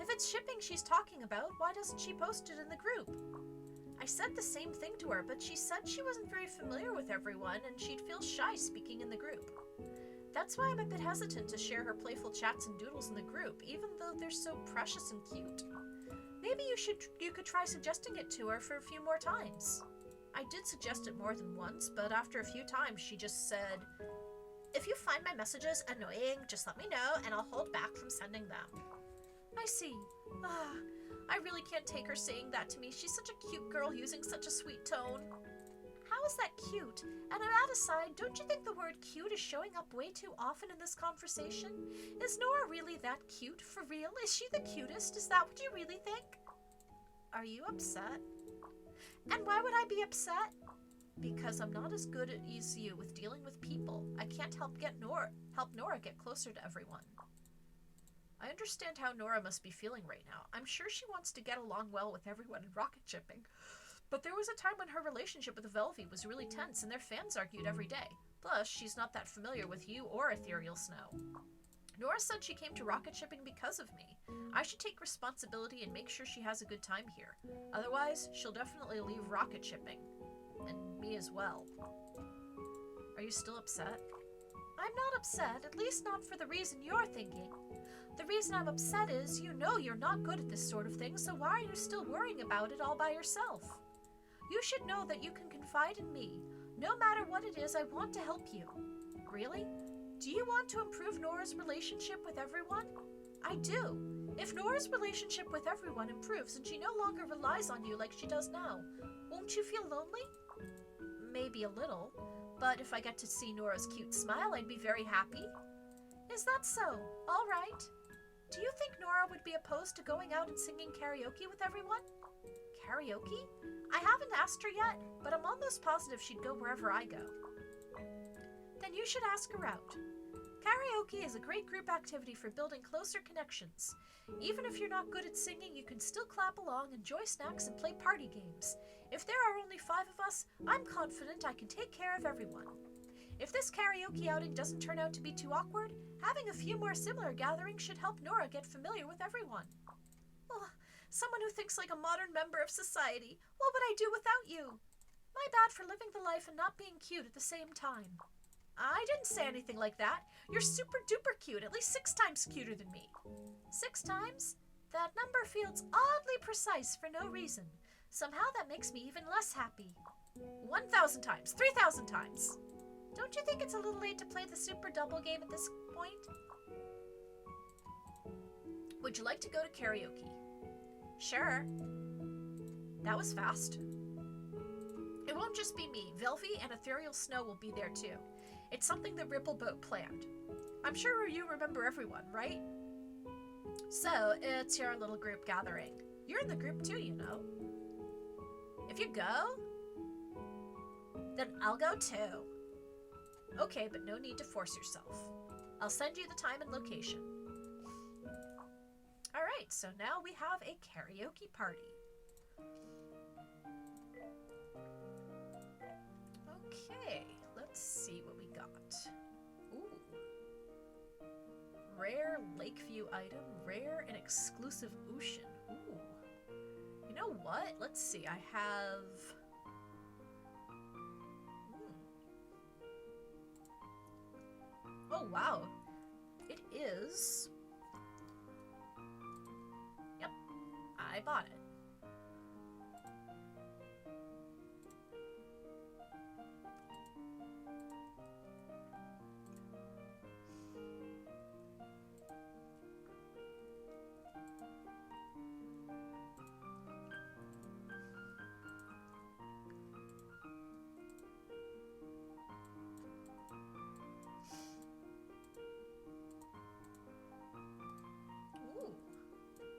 If it's shipping she's talking about, why doesn't she post it in the group? I said the same thing to her, but she said she wasn't very familiar with everyone and she'd feel shy speaking in the group. That's why I'm a bit hesitant to share her playful chats and doodles in the group, even though they're so precious and cute. Maybe you could try suggesting it to her for a few more times. I did suggest it more than once, but after a few times she just said, "If you find my messages annoying, just let me know and I'll hold back from sending them." I see. I really can't take her saying that to me. She's such a cute girl using such a sweet tone. How is that cute? And that aside, don't you think the word cute is showing up way too often in this conversation? Is Nora really that cute? For real? Is she the cutest? Is that what you really think? Are you upset? And why would I be upset? Because I'm not as good as you with dealing with people. I can't help Nora get closer to everyone. I understand how Nora must be feeling right now. I'm sure she wants to get along well with everyone in rocket shipping. But there was a time when her relationship with Velvy was really tense and their fans argued every day. Plus, she's not that familiar with you or Ethereal Snow. Nora said she came to rocket shipping because of me. I should take responsibility and make sure she has a good time here. Otherwise, she'll definitely leave rocket shipping. And me as well. Are you still upset? I'm not upset, at least not for the reason you're thinking. The reason I'm upset is you know you're not good at this sort of thing, so why are you still worrying about it all by yourself? You should know that you can confide in me. No matter what it is, I want to help you. Really? Do you want to improve Nora's relationship with everyone? I do. If Nora's relationship with everyone improves and she no longer relies on you like she does now, won't you feel lonely? Maybe a little, but if I get to see Nora's cute smile, I'd be very happy. Is that so? All right. Do you think Nora would be opposed to going out and singing karaoke with everyone? Karaoke? I haven't asked her yet, but I'm almost positive she'd go wherever I go. Then you should ask her out. Karaoke is a great group activity for building closer connections. Even if you're not good at singing, you can still clap along, enjoy snacks, and play party games. If there are only 5 of us, I'm confident I can take care of everyone. If this karaoke outing doesn't turn out to be too awkward, having a few more similar gatherings should help Nora get familiar with everyone. Oh, someone who thinks like a modern member of society. What would I do without you? My bad for living the life and not being cute at the same time. I didn't say anything like that. You're super duper cute, at least 6 times cuter than me. 6 times? That number feels oddly precise for no reason. Somehow that makes me even less happy. 1,000 times, 3,000 times. Don't you think it's a little late to play the super double game at this point? Would you like to go to karaoke? Sure. That was fast. It won't just be me. Velvy and Ethereal Snow will be there too. It's something the Ripple Boat planned. I'm sure you remember everyone, right? So, it's your little group gathering. You're in the group too, you know. If you go, then I'll go too. Okay, but no need to force yourself. I'll send you the time and location. Alright, so now we have a karaoke party. Okay, let's see what we got. Ooh. Rare Lakeview item, rare and exclusive ocean. Ooh. You know what? Let's see, I have... Oh, wow. It is... Yep, I bought it.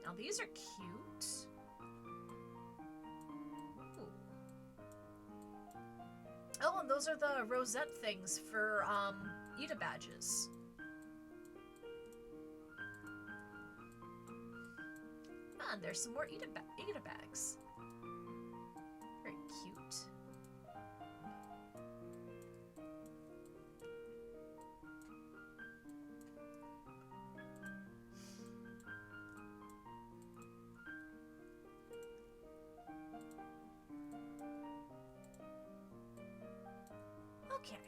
Now these are cute. Ooh. Oh, and those are the rosette things for Eda badges. And there's some more Eda bags. Very cute. Okay.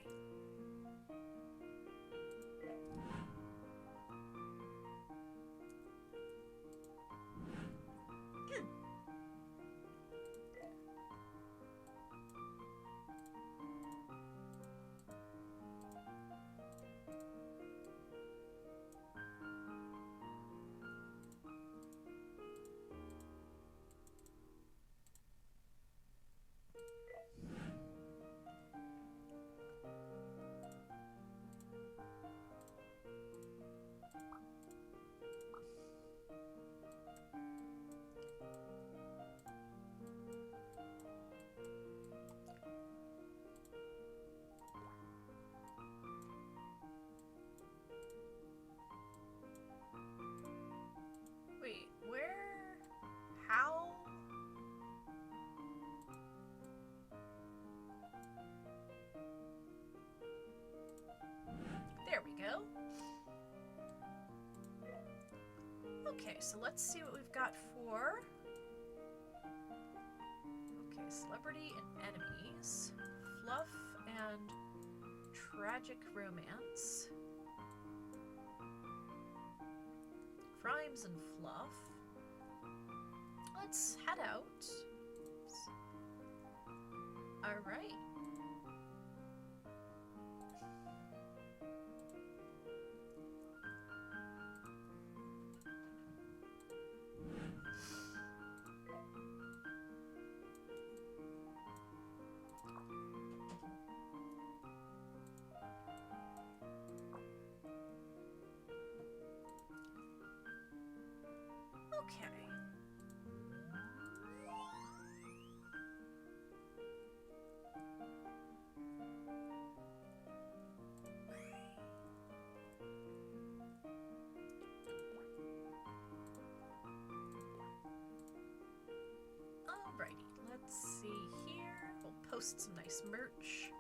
Okay, so let's see what we've got for... Okay, celebrity and enemies. Fluff and tragic romance. Crimes and fluff. Let's head out. Alright. Okay. Alrighty, let's see here. We'll post some nice merch.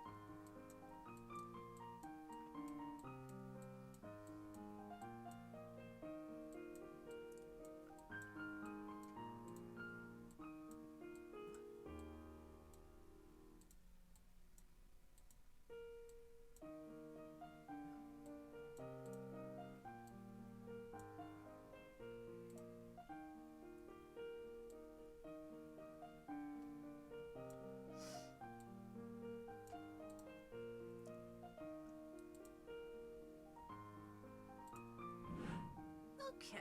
Okay.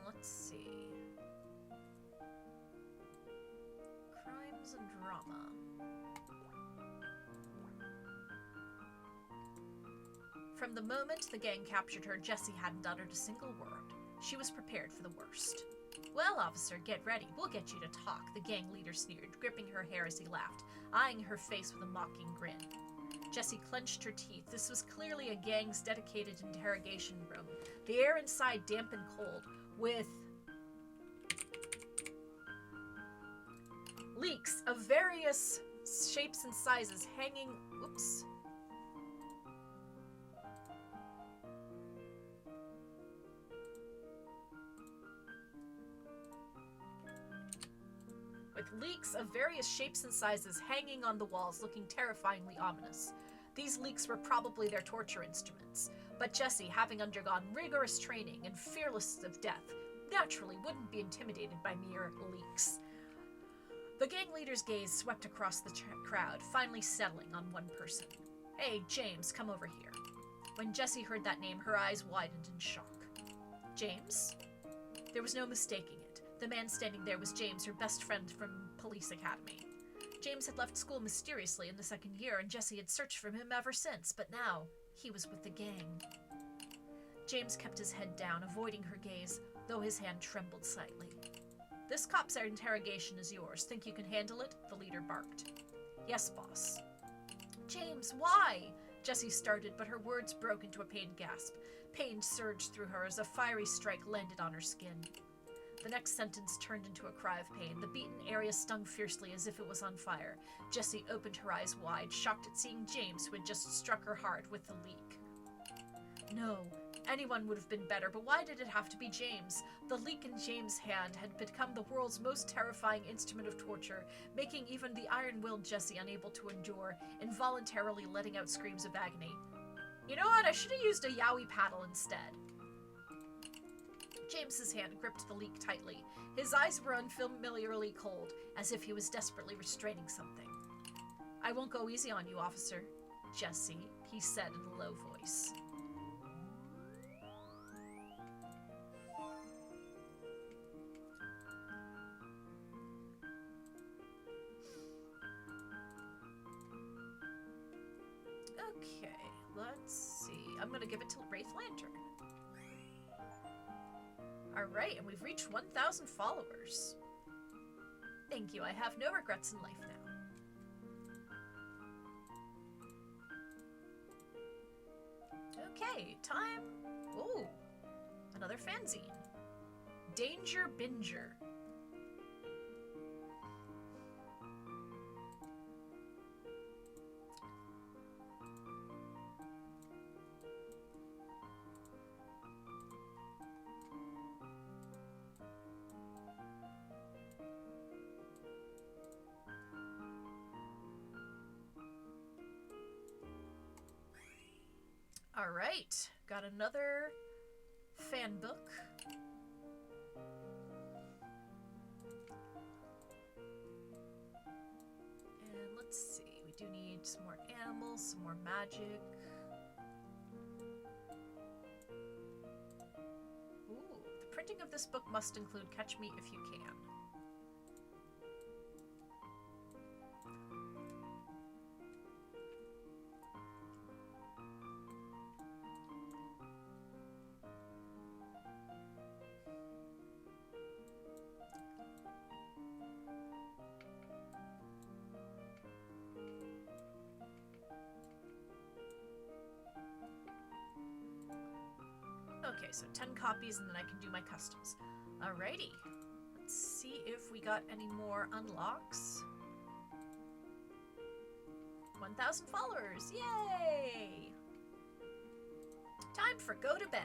Let's see. Crimes and drama. From the moment the gang captured her, Jessie hadn't uttered a single word. She was prepared for the worst. Well, officer, get ready. We'll get you to talk, the gang leader sneered, gripping her hair as he laughed, eyeing her face with a mocking grin. Jessie clenched her teeth. This was clearly a gang's dedicated interrogation room. The air inside damp and cold, with leaks of various shapes and sizes hanging... Oops. With leaks of various shapes and sizes hanging on the walls, looking terrifyingly ominous. These leaks were probably their torture instruments, but Jessie, having undergone rigorous training and fearless of death, naturally wouldn't be intimidated by mere leaks. The gang leader's gaze swept across the crowd, finally settling on one person. Hey, James, come over here. When Jessie heard that name, her eyes widened in shock. James? There was no mistaking it. The man standing there was James, her best friend from Police Academy. James had left school mysteriously in the second year, and Jessie had searched for him ever since, but now he was with the gang. James kept his head down, avoiding her gaze, though his hand trembled slightly. This cop's interrogation is yours. Think you can handle it? The leader barked. Yes, boss. James, why? Jessie started, but her words broke into a pained gasp. Pain surged through her as a fiery strike landed on her skin. The next sentence turned into a cry of pain. The beaten area stung fiercely as if it was on fire. Jessie opened her eyes wide, shocked at seeing James, who had just struck her hard with the leak. No, anyone would have been better, but why did it have to be James? The leak in James' hand had become the world's most terrifying instrument of torture, making even the iron-willed Jessie unable to endure, involuntarily letting out screams of agony. You know what? I should have used a yaoi paddle instead. James's hand gripped the leak tightly. His eyes were unfamiliarly cold, as if he was desperately restraining something. I won't go easy on you, officer. Jessie, he said in a low voice. Okay, let's see. I'm gonna give it to Wraith Lantern. Alright, and we've reached 1,000 followers. Thank you, I have no regrets in life now. Okay, time... Ooh. another fanzine. Danger Binger. All right, got another fan book. And let's see, we do need some more animals, some more magic. Ooh, the printing of this book must include Catch Me If You Can. Okay, so 10 copies and then I can do my customs. Alrighty. Let's see if we got any more unlocks. 1,000 followers! Yay! Time for go to bed.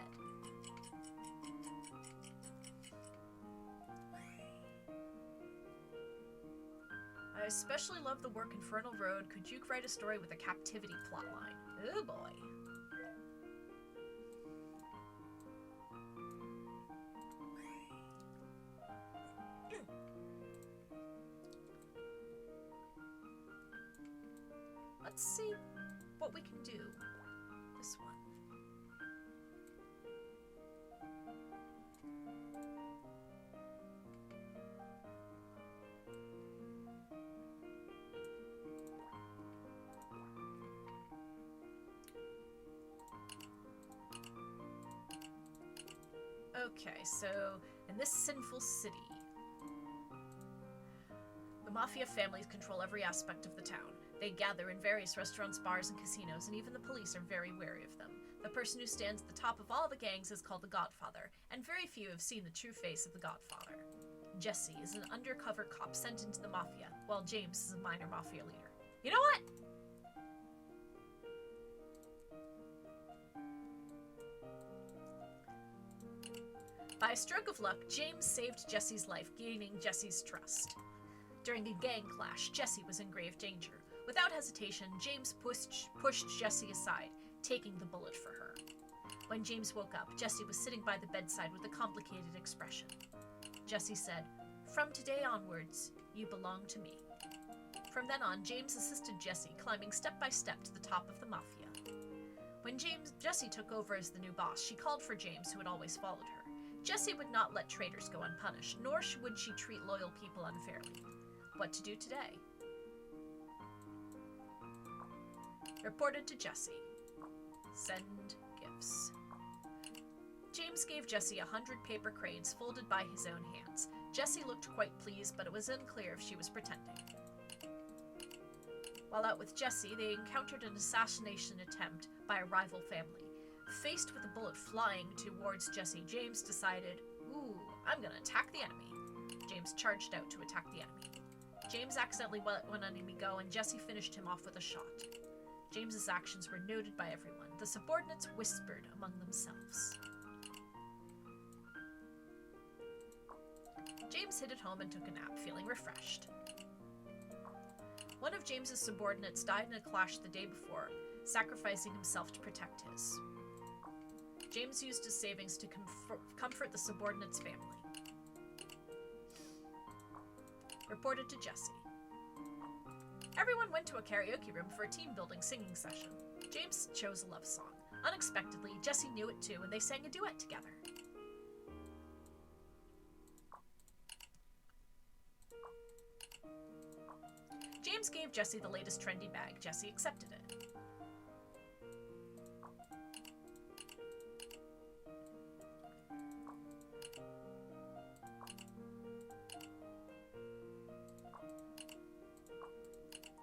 I especially love the work Infernal Road. Could you write a story with a captivity plotline? Oh boy. Let's see what we can do. This one. Okay, so in this sinful city, the Mafia families control every aspect of the town. They gather in various restaurants, bars, and casinos, and even the police are very wary of them. The person who stands at the top of all the gangs is called the Godfather, and very few have seen the true face of the Godfather. Jesse is an undercover cop sent into the Mafia, while James is a minor Mafia leader. You know what? By a stroke of luck, James saved Jesse's life, gaining Jesse's trust. During a gang clash, Jesse was in grave danger. Without hesitation, James pushed Jesse aside, taking the bullet for her. When James woke up, Jesse was sitting by the bedside with a complicated expression. Jesse said, "From today onwards, you belong to me." From then on, James assisted Jesse, climbing step by step to the top of the Mafia. When Jesse took over as the new boss, she called for James, who had always followed her. Jesse would not let traitors go unpunished, nor would she treat loyal people unfairly. What to do today? Reported to Jesse. Send gifts. James gave Jesse 100 paper cranes folded by his own hands. Jesse looked quite pleased, but it was unclear if she was pretending. While out with Jesse, they encountered an assassination attempt by a rival family. Faced with a bullet flying towards Jesse, James decided, "Ooh, I'm gonna attack the enemy." James charged out to attack the enemy. James accidentally let one enemy go, and Jesse finished him off with a shot. James's actions were noted by everyone. The subordinates whispered among themselves. James hid at home and took a nap, feeling refreshed. One of James's subordinates died in a clash the day before, sacrificing himself to protect his. James used his savings to comfort the subordinate's family. Reported to Jesse. Everyone went to a karaoke room for a team-building singing session. James chose a love song. Unexpectedly, Jesse knew it too, and they sang a duet together. James gave Jesse the latest trendy bag. Jesse accepted it.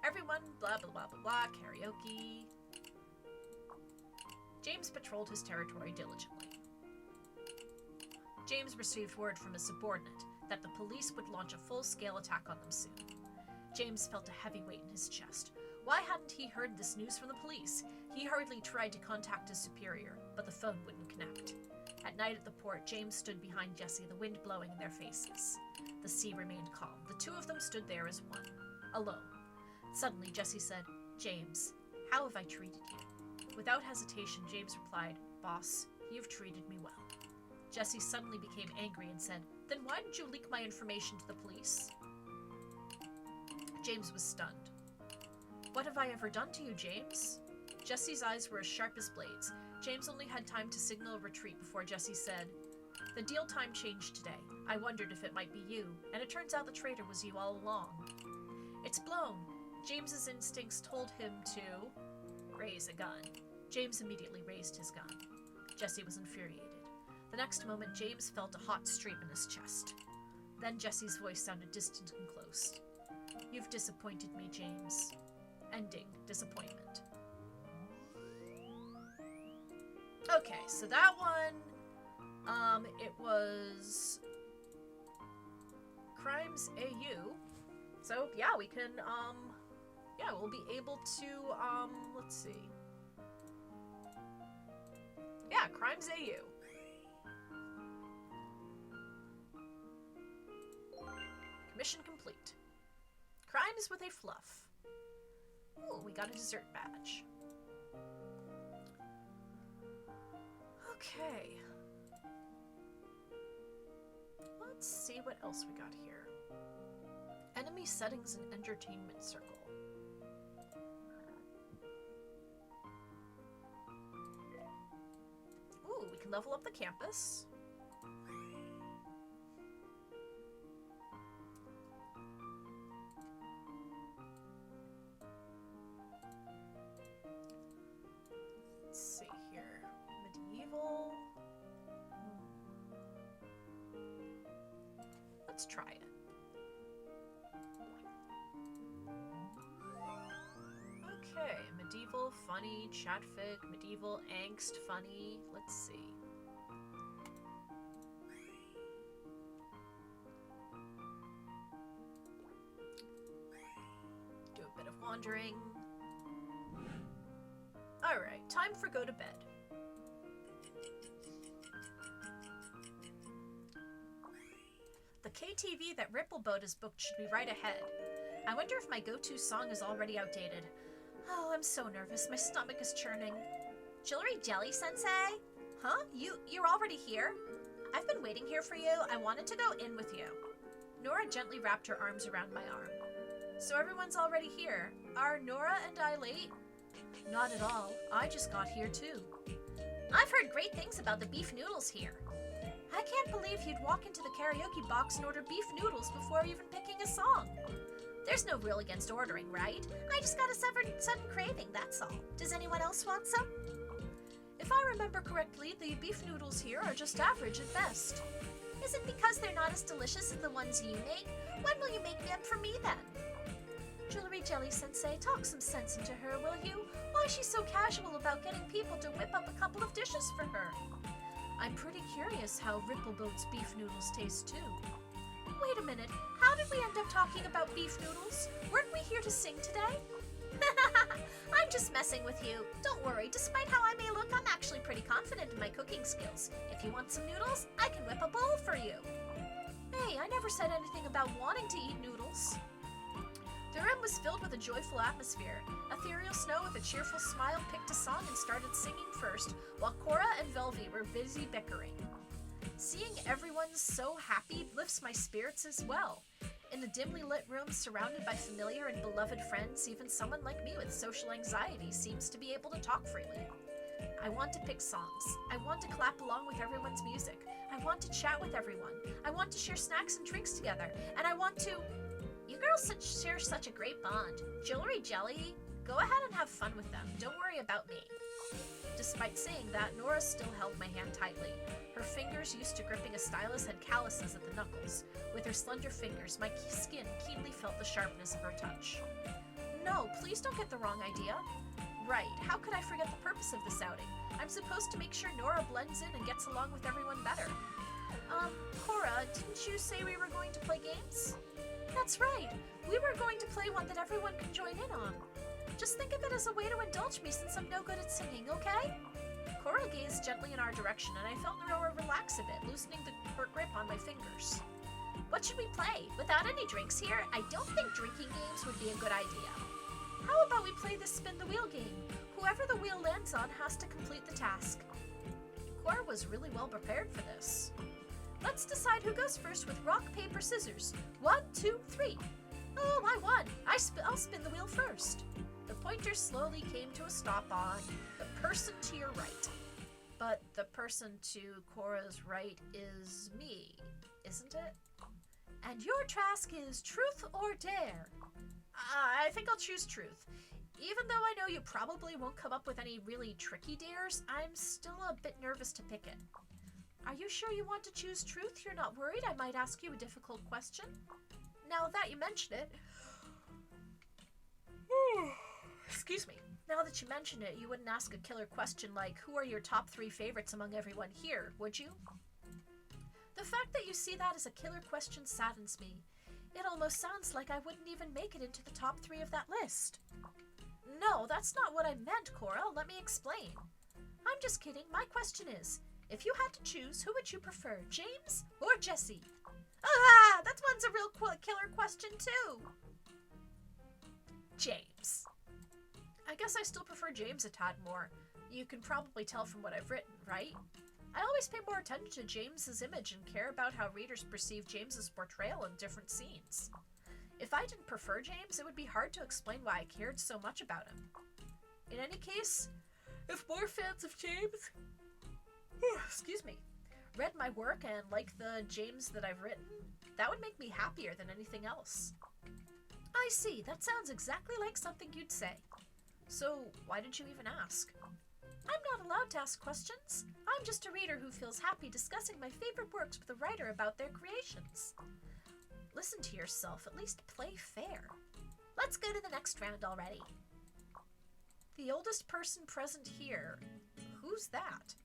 Everyone, blah, blah, blah, blah, blah, karaoke. James patrolled his territory diligently. James received word from his subordinate that the police would launch a full-scale attack on them soon. James felt a heavy weight in his chest. Why hadn't he heard this news from the police? He hurriedly tried to contact his superior, but the phone wouldn't connect. At night at the port, James stood behind Jesse, the wind blowing in their faces. The sea remained calm. The two of them stood there as one, alone. Suddenly, Jesse said, "James, how have I treated you?" Without hesitation, James replied, "Boss, you've treated me well." Jesse suddenly became angry and said, "Then why did you leak my information to the police?" James was stunned. "What have I ever done to you, James?" Jesse's eyes were as sharp as blades. James only had time to signal a retreat before Jesse said, "The deal time changed today. I wondered if it might be you, and it turns out the traitor was you all along." "It's blown." James's instincts told him to raise a gun. James immediately raised his gun. Jesse was infuriated. The next moment, James felt a hot stream in his chest. Then Jesse's voice sounded distant and close. "You've disappointed me, James." Ending disappointment. Okay, so that one, it was Crimes AU. So yeah, we can, yeah, we'll be able to, let's see. Yeah, Crimes AU. Mission complete. Crimes with a fluff. Ooh, we got a dessert badge. Okay. Let's see what else we got here. Enemy settings and entertainment circle. Ooh, we can level up the campus. Let's see here. Medieval. Let's try it. Okay, medieval, funny, chatfic, medieval, angst, funny. Let's see. Do a bit of wandering. Alright, time for go to bed. The KTV that Rippleboat has booked should be right ahead. I wonder if my go-to song is already outdated. Oh, I'm so nervous. My stomach is churning. Jewelry jelly, Sensei? Huh? You're already here? I've been waiting here for you. I wanted to go in with you. Nora gently wrapped her arms around my arm. So everyone's already here. Are Nora and I late? Not at all. I just got here too. I've heard great things about the beef noodles here. I can't believe you'd walk into the karaoke box and order beef noodles before even picking a song. There's no rule against ordering, right? I just got a sudden craving, that's all. Does anyone else want some? If I remember correctly, the beef noodles here are just average at best. Is it because they're not as delicious as the ones you make? When will you make them for me then? Jewelry Jelly Sensei, talk some sense into her, will you? Why is she so casual about getting people to whip up a couple of dishes for her? I'm pretty curious how Rippleboat's beef noodles taste too. Wait a minute, how did we end up talking about beef noodles? Weren't we here to sing today? I'm just messing with you. Don't worry, despite how I may look, I'm actually pretty confident in my cooking skills. If you want some noodles, I can whip a bowl for you. Hey, I never said anything about wanting to eat noodles. The room was filled with a joyful atmosphere. Ethereal Snow, with a cheerful smile, picked a song and started singing first, while Cora and Velvy were busy bickering. Seeing everyone so happy lifts my spirits as well. In the dimly lit room, surrounded by familiar and beloved friends, even someone like me with social anxiety seems to be able to talk freely. I want to pick songs. I want to clap along with everyone's music. I want to chat with everyone. I want to share snacks and drinks together. And I want to... You girls share such a great bond. Jewelry Jelly, go ahead and have fun with them. Don't worry about me. Despite saying that, Nora still held my hand tightly. Her fingers, used to gripping a stylus, had calluses at the knuckles. With her slender fingers, my skin keenly felt the sharpness of her touch. No, please don't get the wrong idea. Right, how could I forget the purpose of this outing? I'm supposed to make sure Nora blends in and gets along with everyone better. Cora, didn't you say we were going to play games? That's right. We were going to play one that everyone can join in on. Just think of it as a way to indulge me since I'm no good at singing, okay? Cora gazed gently in our direction, and I felt Nora relax a bit, loosening her grip on my fingers. What should we play? Without any drinks here, I don't think drinking games would be a good idea. How about we play the spin the wheel game? Whoever the wheel lands on has to complete the task. Cora was really well prepared for this. Let's decide who goes first with rock, paper, scissors. 1, 2, 3. Oh, I won. I'll spin the wheel first. The pointer slowly came to a stop on the person to your right. But the person to Cora's right is me, isn't it? And your task is truth or dare. I think I'll choose truth. Even though I know you probably won't come up with any really tricky dares, I'm still a bit nervous to pick it. Are you sure you want to choose truth? You're not worried I might ask you a difficult question? Now that you mention it... Excuse me. Now that you mention it, you wouldn't ask a killer question like, who are your top 3 favorites among everyone here, would you? The fact that you see that as a killer question saddens me. It almost sounds like I wouldn't even make it into the top 3 of that list. No, that's not what I meant, Cora. Let me explain. I'm just kidding. My question is, if you had to choose, who would you prefer, James or Jesse? Ah, that one's a real killer question too. James. I guess I still prefer James a tad more. You can probably tell from what I've written, right? I always pay more attention to James's image and care about how readers perceive James's portrayal in different scenes. If I didn't prefer James, it would be hard to explain why I cared so much about him. In any case, if more fans of James, excuse me, read my work and like the James that I've written, that would make me happier than anything else. I see, that sounds exactly like something you'd say. So, why did you even ask? I'm not allowed to ask questions. I'm just a reader who feels happy discussing my favorite works with a writer about their creations. Listen to yourself, at least play fair. Let's go to the next round already. The oldest person present here. Who's that?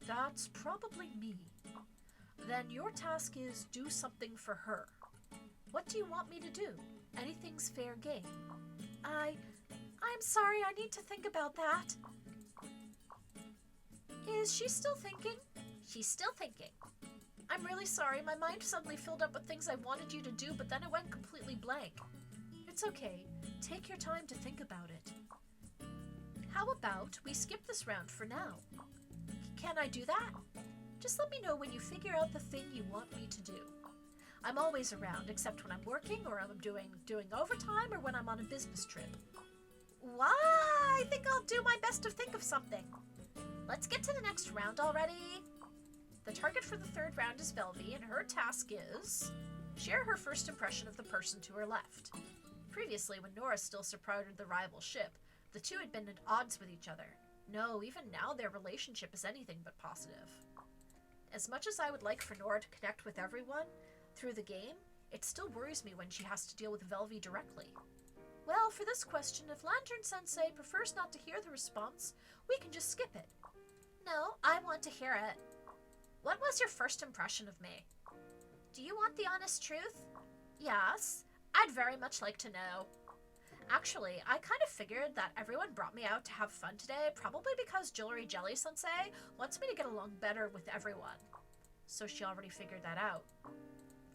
That's probably me. Then your task is do something for her. What do you want me to do? Anything's fair game. I'm sorry, I need to think about that. Is she still thinking? She's still thinking. I'm really sorry, my mind suddenly filled up with things I wanted you to do, but then it went completely blank. It's okay. Take your time to think about it. How about we skip this round for now? Can I do that? Just let me know when you figure out the thing you want me to do. I'm always around, except when I'm working or I'm doing overtime or when I'm on a business trip. Why? I think I'll do my best to think of something. Let's get to the next round already. The target for the 3rd round is Velvy, and her task is share her first impression of the person to her left. Previously, when Nora still supported the rival ship, the two had been at odds with each other. No, even now their relationship is anything but positive. As much as I would like for Nora to connect with everyone through the game, it still worries me when she has to deal with Velvy directly. Well, for this question, if Lantern Sensei prefers not to hear the response, we can just skip it. No, I want to hear it. What was your first impression of me? Do you want the honest truth? Yes, I'd very much like to know. Actually, I kind of figured that everyone brought me out to have fun today, probably because Jewelry Jelly Sensei wants me to get along better with everyone. So she already figured that out.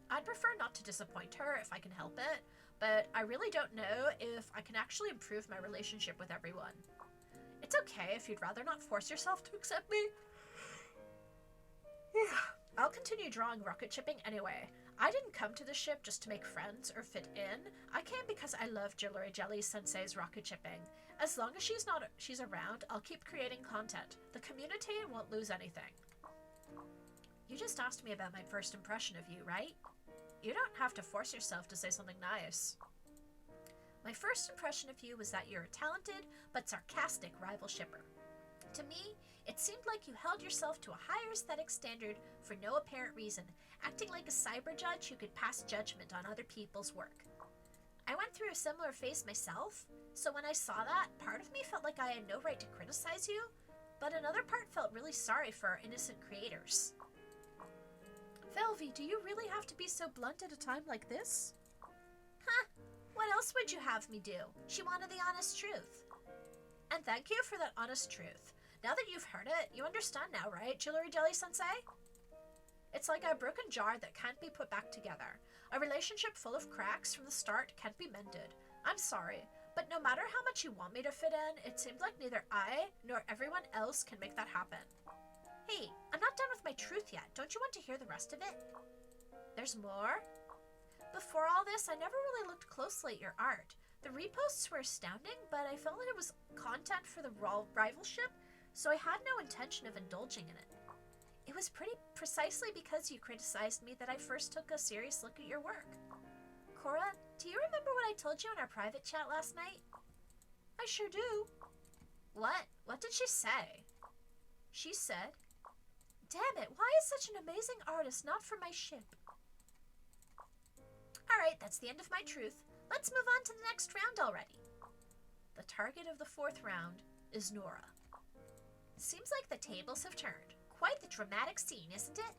I'd prefer not to disappoint her if I can help it, but I really don't know if I can actually improve my relationship with everyone. It's okay if you'd rather not force yourself to accept me. I'll continue drawing rocket shipping anyway. I didn't come to the ship just to make friends or fit in. I came because I love Jewelry Jelly Sensei's rocket shipping. As long as she's around, I'll keep creating content. The community won't lose anything. You just asked me about my first impression of you, right? You don't have to force yourself to say something nice. My first impression of you was that you're a talented but sarcastic rival shipper. To me, it seemed like you held yourself to a higher aesthetic standard for no apparent reason, acting like a cyber judge who could pass judgment on other people's work. I went through a similar phase myself, so when I saw that, part of me felt like I had no right to criticize you, but another part felt really sorry for our innocent creators. Velvy, do you really have to be so blunt at a time like this? Huh? What else would you have me do? She wanted the honest truth. And thank you for that honest truth. Now that you've heard it, you understand now, right, Jewelry Jelly Sensei? It's like a broken jar that can't be put back together. A relationship full of cracks from the start can't be mended. I'm sorry, but no matter how much you want me to fit in, it seems like neither I nor everyone else can make that happen. Hey, I'm not done with my truth yet. Don't you want to hear the rest of it? There's more? Before all this, I never really looked closely at your art. The reposts were astounding, but I felt that it was content for the rivalship, so I had no intention of indulging in it. It was pretty precisely because you criticized me that I first took a serious look at your work. Cora, do you remember what I told you in our private chat last night? I sure do. What? What did she say? She said, "Damn it, why is such an amazing artist not for my ship?" Alright, that's the end of my truth. Let's move on to the next round already. The target of the 4th round is Nora. Seems like the tables have turned. Quite the dramatic scene, isn't it?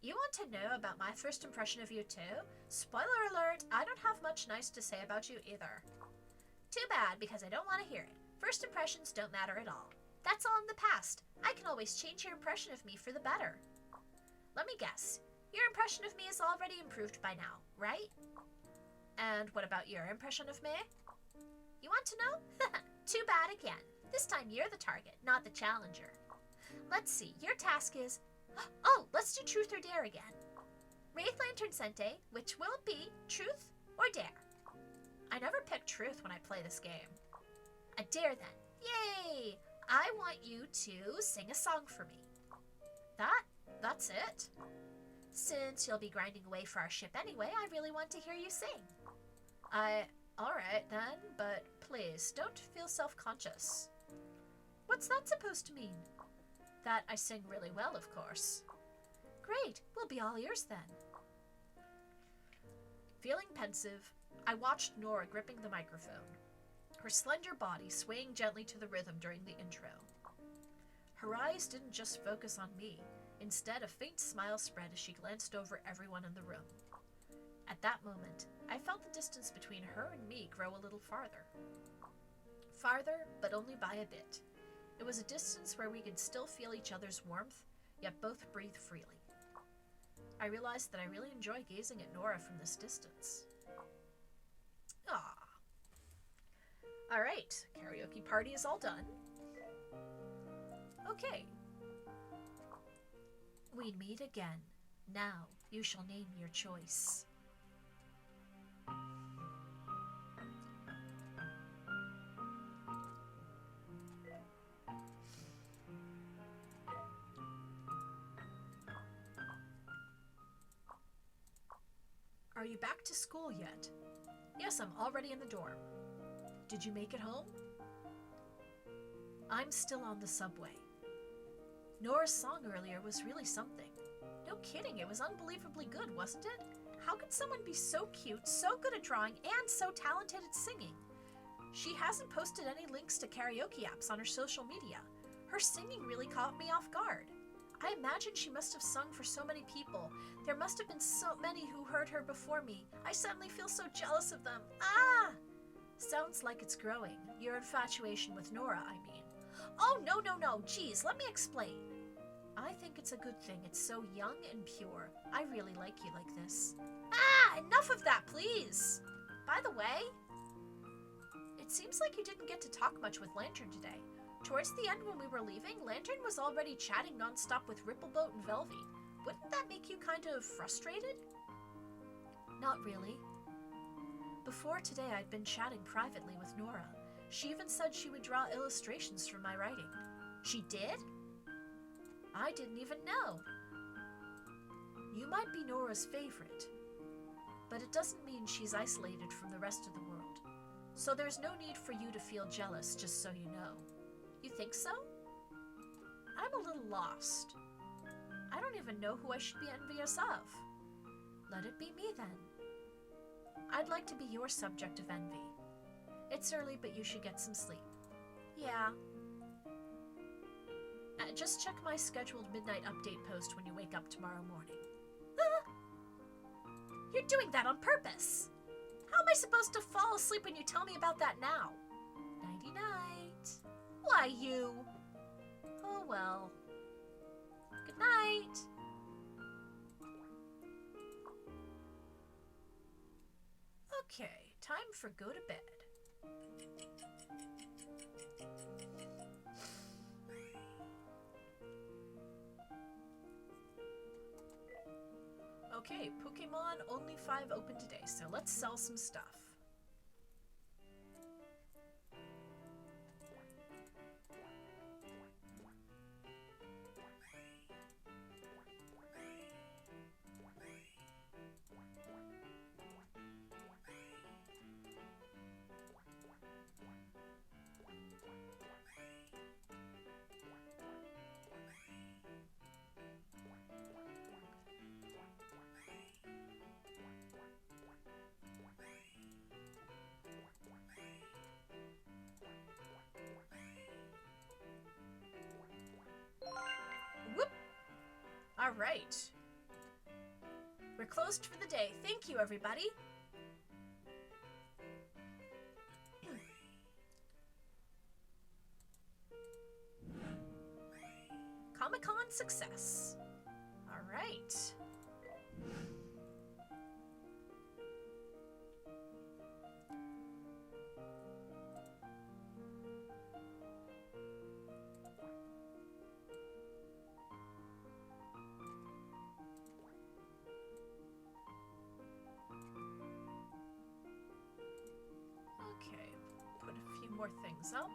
You want to know about my first impression of you too? Spoiler alert, I don't have much nice to say about you either. Too bad, because I don't want to hear it. First impressions don't matter at all. That's all in the past. I can always change your impression of me for the better. Let me guess. Your impression of me is already improved by now, right? And what about your impression of me? You want to know? Too bad again. This time you're the target, not the challenger. Let's see, your task is... Oh, let's do truth or dare again. Wraith Lantern Sensei, which will it be, truth or dare? I never pick truth when I play this game. A dare then. Yay! I want you to sing a song for me. That's it? Since you'll be grinding away for our ship anyway, I really want to hear you sing. Alright then, but please, don't feel self-conscious. What's that supposed to mean? That I sing really well, of course. Great, we'll be all ears then. Feeling pensive, I watched Nora gripping the microphone, her slender body swaying gently to the rhythm during the intro. Her eyes didn't just focus on me. Instead, a faint smile spread as she glanced over everyone in the room. At that moment, I felt the distance between her and me grow a little farther. Farther, but only by a bit. It was a distance where we could still feel each other's warmth, yet both breathe freely. I realized that I really enjoy gazing at Nora from this distance. Ah. Alright, karaoke party is all done. Okay. We meet again. Now you shall name your choice. Are you back to school yet? Yes, I'm already in the dorm. Did you make it home? I'm still on the subway. Nora's song earlier was really something. No kidding, it was unbelievably good, wasn't it? How could someone be so cute, so good at drawing, and so talented at singing? She hasn't posted any links to karaoke apps on her social media. Her singing really caught me off guard. I imagine she must have sung for so many people. There must have been so many who heard her before me. I suddenly feel so jealous of them. Ah! Sounds like it's growing. Your infatuation with Nora, I mean. Oh, no. Geez, let me explain. I think it's a good thing. It's so young and pure. I really like you like this. Ah! Enough of that, please! By the way, it seems like you didn't get to talk much with Lantern today. Towards the end when we were leaving, Lantern was already chatting nonstop with Rippleboat and Velvy. Wouldn't that make you kind of frustrated? Not really. Before today, I'd been chatting privately with Nora. She even said she would draw illustrations for my writing. She did? I didn't even know. You might be Nora's favorite, but it doesn't mean she's isolated from the rest of the world. So there's no need for you to feel jealous, just so you know. You think so? I'm a little lost. I don't even know who I should be envious of. Let it be me then. I'd like to be your subject of envy. It's early, but you should get some sleep. Yeah. Just check my scheduled midnight update post when you wake up tomorrow morning. You're doing that on purpose. How am I supposed to fall asleep when you tell me about that now? Nighty-night. Why, you? Oh, well. Good night. Okay, time for go to bed. Okay, Pokemon, only 5 open today, so let's sell some stuff. Whoop! All right. We're closed for the day. Thank you, everybody. Comic-Con success. All right. Okay, put a few more things up.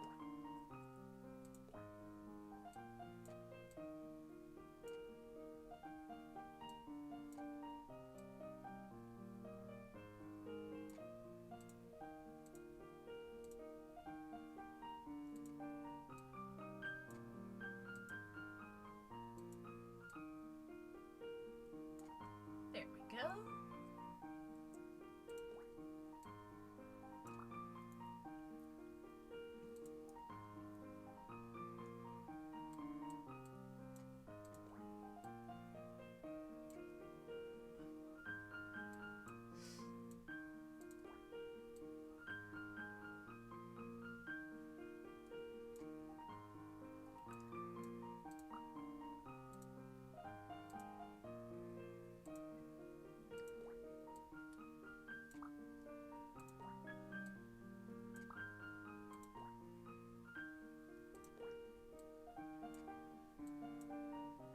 There we go.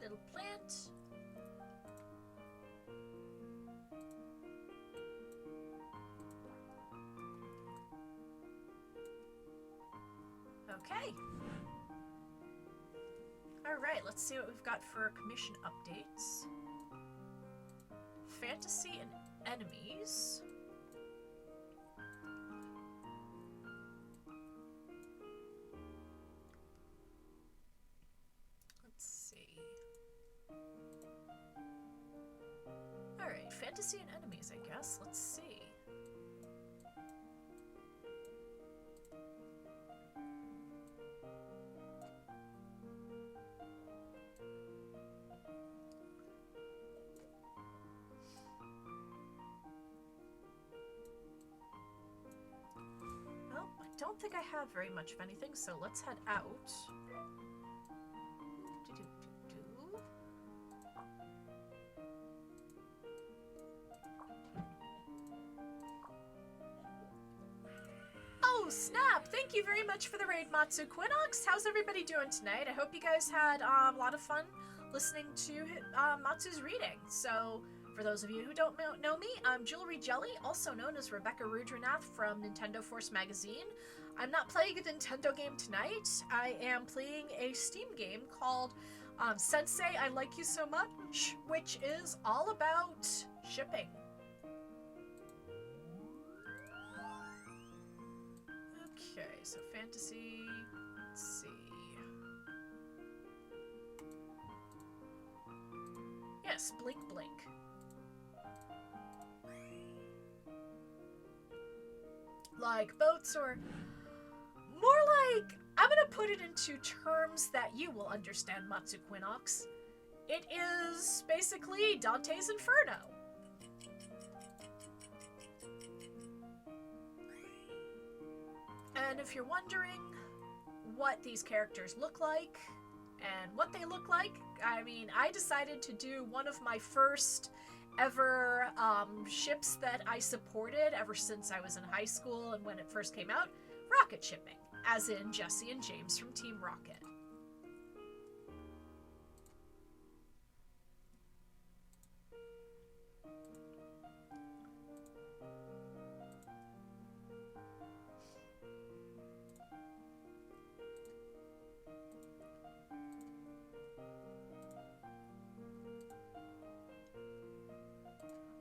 Little plant. Okay. All right, let's see what we've got for commission updates. Fantasy and enemies. Let's see. All right, fantasy and enemies, I guess. Let's see. Well, I don't think I have very much of anything, so let's head out. Do-do-do-do. Oh, snap! Thank you very much for the raid, Matsu Quinox. How's everybody doing tonight? I hope you guys had a lot of fun listening to Matsu's reading. So, for those of you who don't know me, I'm Jewelry Jelly, also known as Rebecca Rudranath from Nintendo Force Magazine. I'm not playing a Nintendo game tonight. I am playing a Steam game called Sensei, I Like You So Much, which is all about shipping. Okay, so fantasy, let's see. Yes, Blink Blink. Like boats, or more like, I'm gonna put it into terms that you will understand, Matsu Quinox. It is basically Dante's Inferno. And if you're wondering what these characters look like and what they look like, I mean, I decided to do one of my first ever ships that I supported ever since I was in high school and when it first came out, rocket shipping, as in Jesse and James from Team Rocket.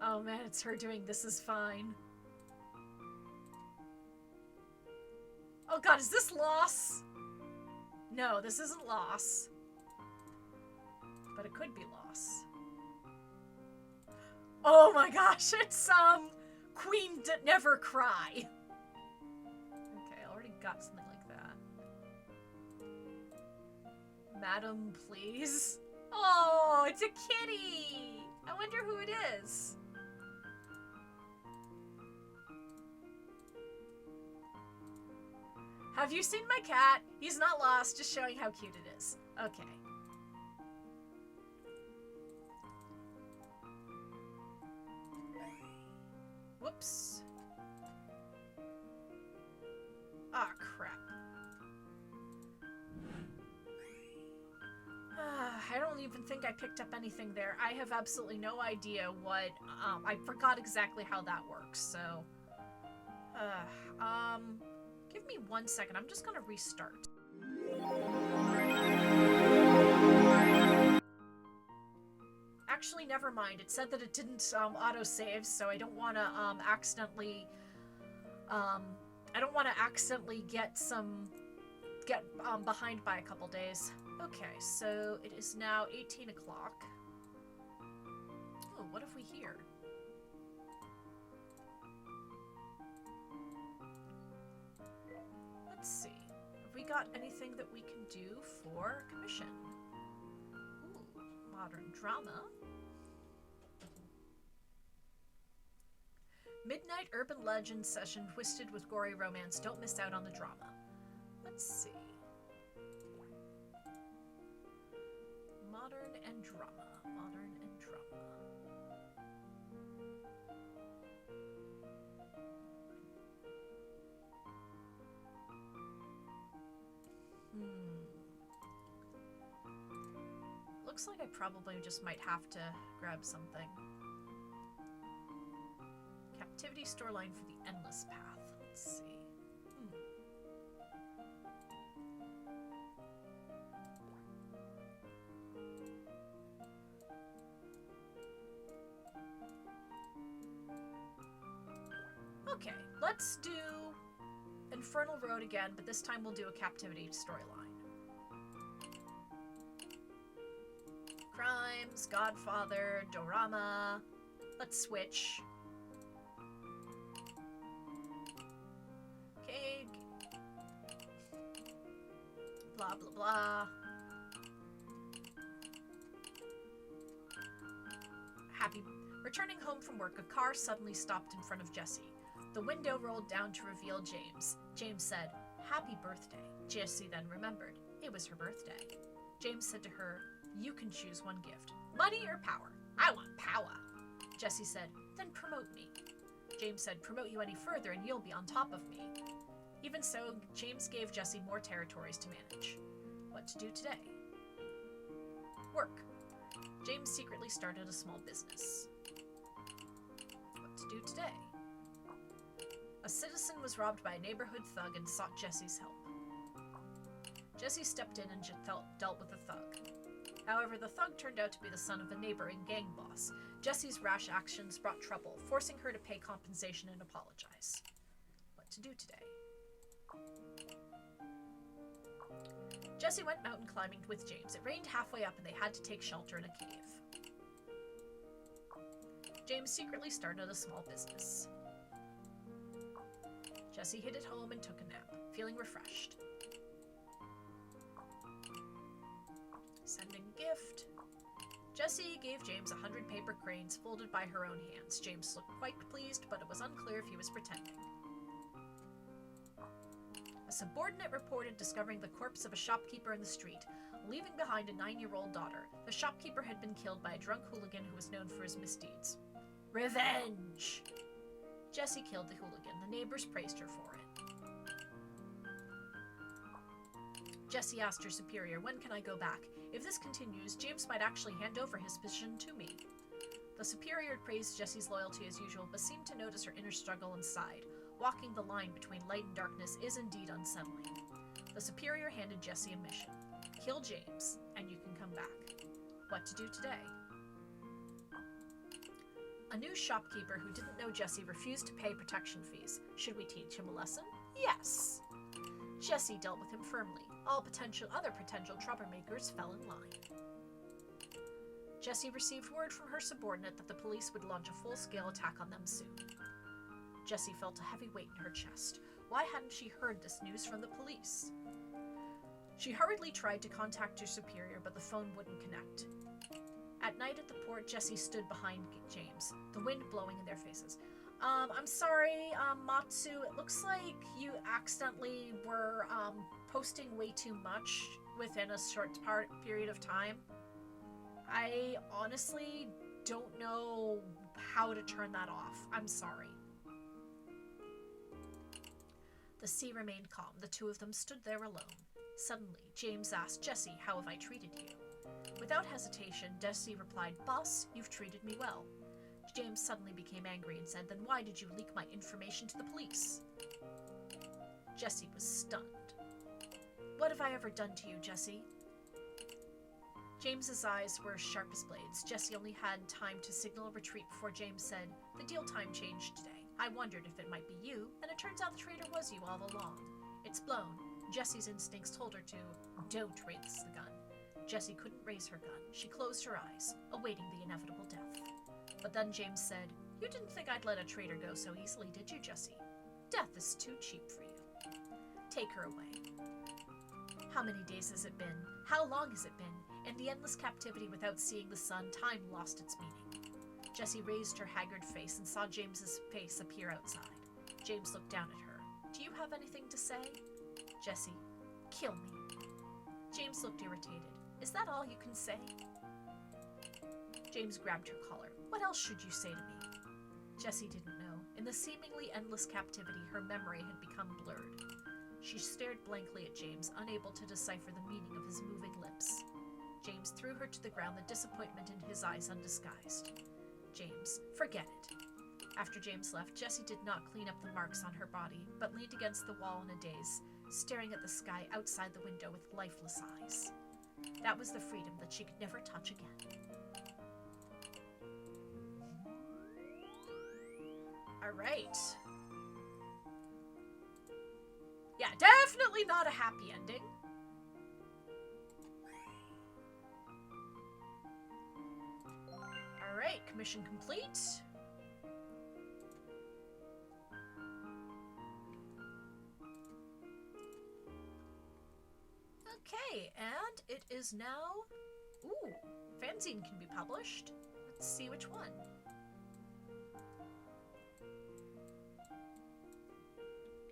Oh man, it's her doing This Is Fine. Oh god, is this Loss? No, this isn't Loss. But it could be Loss. Oh my gosh, it's, Queen Never Cry. Okay, I already got something like that. Madam, please. Oh, it's a kitty! I wonder who it is. Have you seen my cat? He's not lost, just showing how cute it is. Okay. Whoops. Ah, crap. I don't even think I picked up anything there. I have absolutely no idea what, I forgot exactly how that works, so. Give me 1 second. I'm just gonna restart. Actually, never mind. It said that it didn't auto-save, so I don't want to accidentally get behind by a couple days. Okay, so it is now 18 o'clock. Oh, what have we here? Let's see. Have we got anything that we can do for commission? Ooh, modern drama. Midnight urban legend session twisted with gory romance. Don't miss out on the drama. Let's see. Modern and drama. Modern and drama. Looks like I probably just might have to grab something. Captivity storyline for the Endless Path. Let's see. Okay, let's do Infernal Road again, but this time we'll do a Captivity storyline. Crimes, Godfather, Dorama. Let's switch. Okay. Blah, blah, blah. Happy. Returning home from work, a car suddenly stopped in front of Jessie. The window rolled down to reveal James. James said, "Happy birthday." Jessie then remembered. It was her birthday. James said to her, "You can choose one gift. Money or power?" "I want power." Jessie said, "Then promote me." James said, "Promote you any further and you'll be on top of me." Even so, James gave Jessie more territories to manage. What to do today? Work. James secretly started a small business. What to do today? A citizen was robbed by a neighborhood thug and sought Jessie's help. Jessie stepped in and dealt with the thug. However, the thug turned out to be the son of a neighboring gang boss. Jessie's rash actions brought trouble, forcing her to pay compensation and apologize. What to do today? Jessie went mountain climbing with James. It rained halfway up and they had to take shelter in a cave. James secretly started a small business. Jessie hid at home and took a nap, feeling refreshed. Sending gift. Jessie gave James 100 paper cranes folded by her own hands. James looked quite pleased, but it was unclear if he was pretending. A subordinate reported discovering the corpse of a shopkeeper in the street, leaving behind a 9-year-old daughter. The shopkeeper had been killed by a drunk hooligan who was known for his misdeeds. Revenge! Jessie killed the hooligan. The neighbors praised her for it. Jessie asked her superior, "When can I go back? If this continues, James might actually hand over his position to me." The superior praised Jessie's loyalty as usual, but seemed to notice her inner struggle and sighed. Walking the line between light and darkness is indeed unsettling. The superior handed Jessie a mission. Kill James, and you can come back. What to do today? A new shopkeeper who didn't know Jessie refused to pay protection fees. Should we teach him a lesson? Yes. Jessie dealt with him firmly. All other potential troublemakers fell in line. Jessie received word from her subordinate that the police would launch a full-scale attack on them soon. Jessie felt a heavy weight in her chest. Why hadn't she heard this news from the police? She hurriedly tried to contact her superior, but the phone wouldn't connect. At night at the port, Jessie stood behind James, the wind blowing in their faces. I'm sorry, Matsu, it looks like you accidentally were, posting way too much within a short period of time. I honestly don't know how to turn that off. I'm sorry. The sea remained calm. The two of them stood there alone. Suddenly, James asked Jessie, "How have I treated you?" Without hesitation, Jessie replied, "Boss, you've treated me well." James suddenly became angry and said, "Then why did you leak my information to the police?" Jessie was stunned. "What have I ever done to you, Jessie?" James's eyes were sharp as blades. Jessie only had time to signal a retreat before James said, "The deal time changed today. I wondered if it might be you, and it turns out the traitor was you all along. It's blown." Jessie's instincts told her to, "Don't raise the gun." Jessie couldn't raise her gun. She closed her eyes, awaiting the inevitable death. But then James said, "You didn't think I'd let a traitor go so easily, did you, Jessie? Death is too cheap for you. Take her away." How many days has it been? How long has it been? In the endless captivity without seeing the sun, time lost its meaning. Jessie raised her haggard face and saw James's face appear outside. James looked down at her. "Do you have anything to say?" Jessie, "Kill me." James looked irritated. "Is that all you can say?" James grabbed her collar. "What else should you say to me?" Jessie didn't know. In the seemingly endless captivity, her memory had become blurred. She stared blankly at James, unable to decipher the meaning of his moving lips. James threw her to the ground, the disappointment in his eyes undisguised. "James, forget it." After James left, Jessie did not clean up the marks on her body, but leaned against the wall in a daze, staring at the sky outside the window with lifeless eyes. That was the freedom that she could never touch again. Alright. Yeah, definitely not a happy ending. Alright, commission complete. Okay, and it is now... Ooh, fanzine can be published. Let's see which one.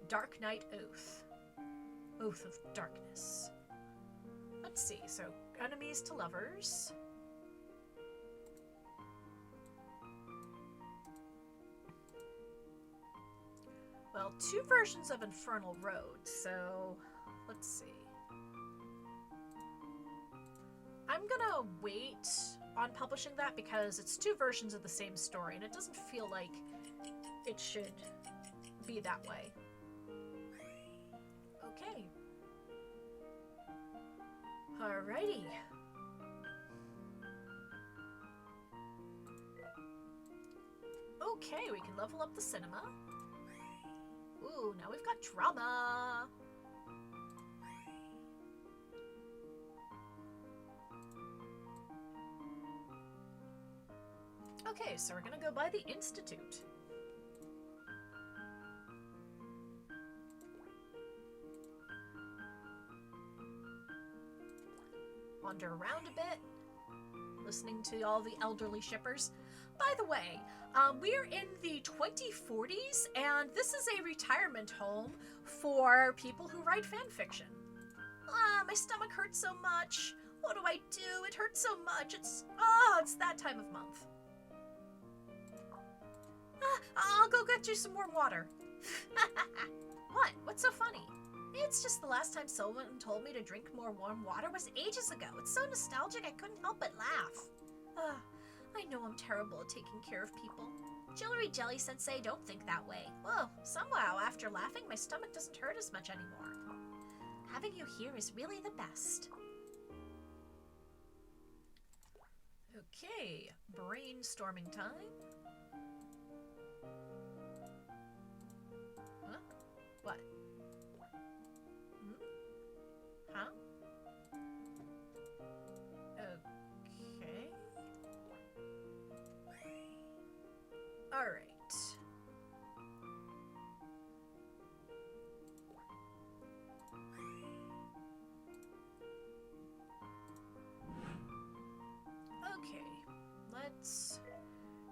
Dark Knight Oath. Oath of Darkness. Let's see, so enemies to lovers. Well, 2 versions of Infernal Road, so let's see. I'm gonna wait on publishing that because it's 2 versions of the same story and it doesn't feel like it should be that way. Okay. Alrighty. Okay, we can level up the cinema. Ooh, now we've got drama. Okay, so we're gonna go by the Institute. Wander around a bit, listening to all the elderly shippers. By the way, we're in the 2040s, and this is a retirement home for people who write fan fiction. My stomach hurts so much. What do I do? It hurts so much. It's that time of month. I'll go get you some warm water. What? What's so funny? It's just the last time someone told me to drink more warm water was ages ago. It's so nostalgic I couldn't help but laugh. I know I'm terrible at taking care of people. Jewelry Jelly Sensei, don't think that way. Well, somehow after laughing, my stomach doesn't hurt as much anymore. Having you here is really the best. Okay, brainstorming time. Huh? What? Huh? Okay. All right. Okay, let's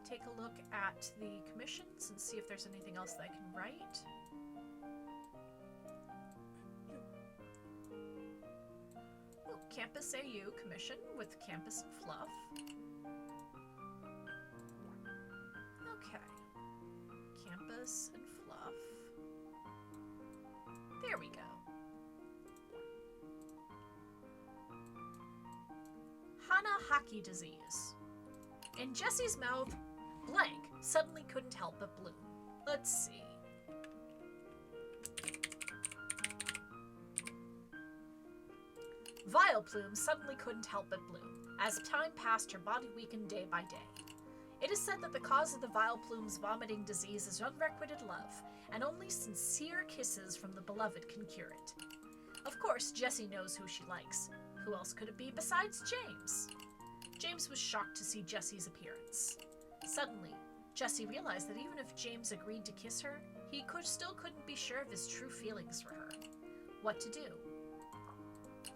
take a look at the commissions and see if there's anything else that I can write. Ooh, Campus AU commission with Campus and Fluff. Okay. Campus and Fluff. There we go. Hana-Haki disease. In Jessie's mouth, blank suddenly couldn't help but bloom. Let's see. Vileplume suddenly couldn't help but bloom. As time passed, her body weakened day by day. It is said that the cause of the Vileplume's vomiting disease is unrequited love, and only sincere kisses from the beloved can cure it. Of course, Jessie knows who she likes. Who else could it be besides James? James was shocked to see Jessie's appearance. Suddenly, Jessie realized that even if James agreed to kiss her, he still couldn't be sure of his true feelings for her. What to do?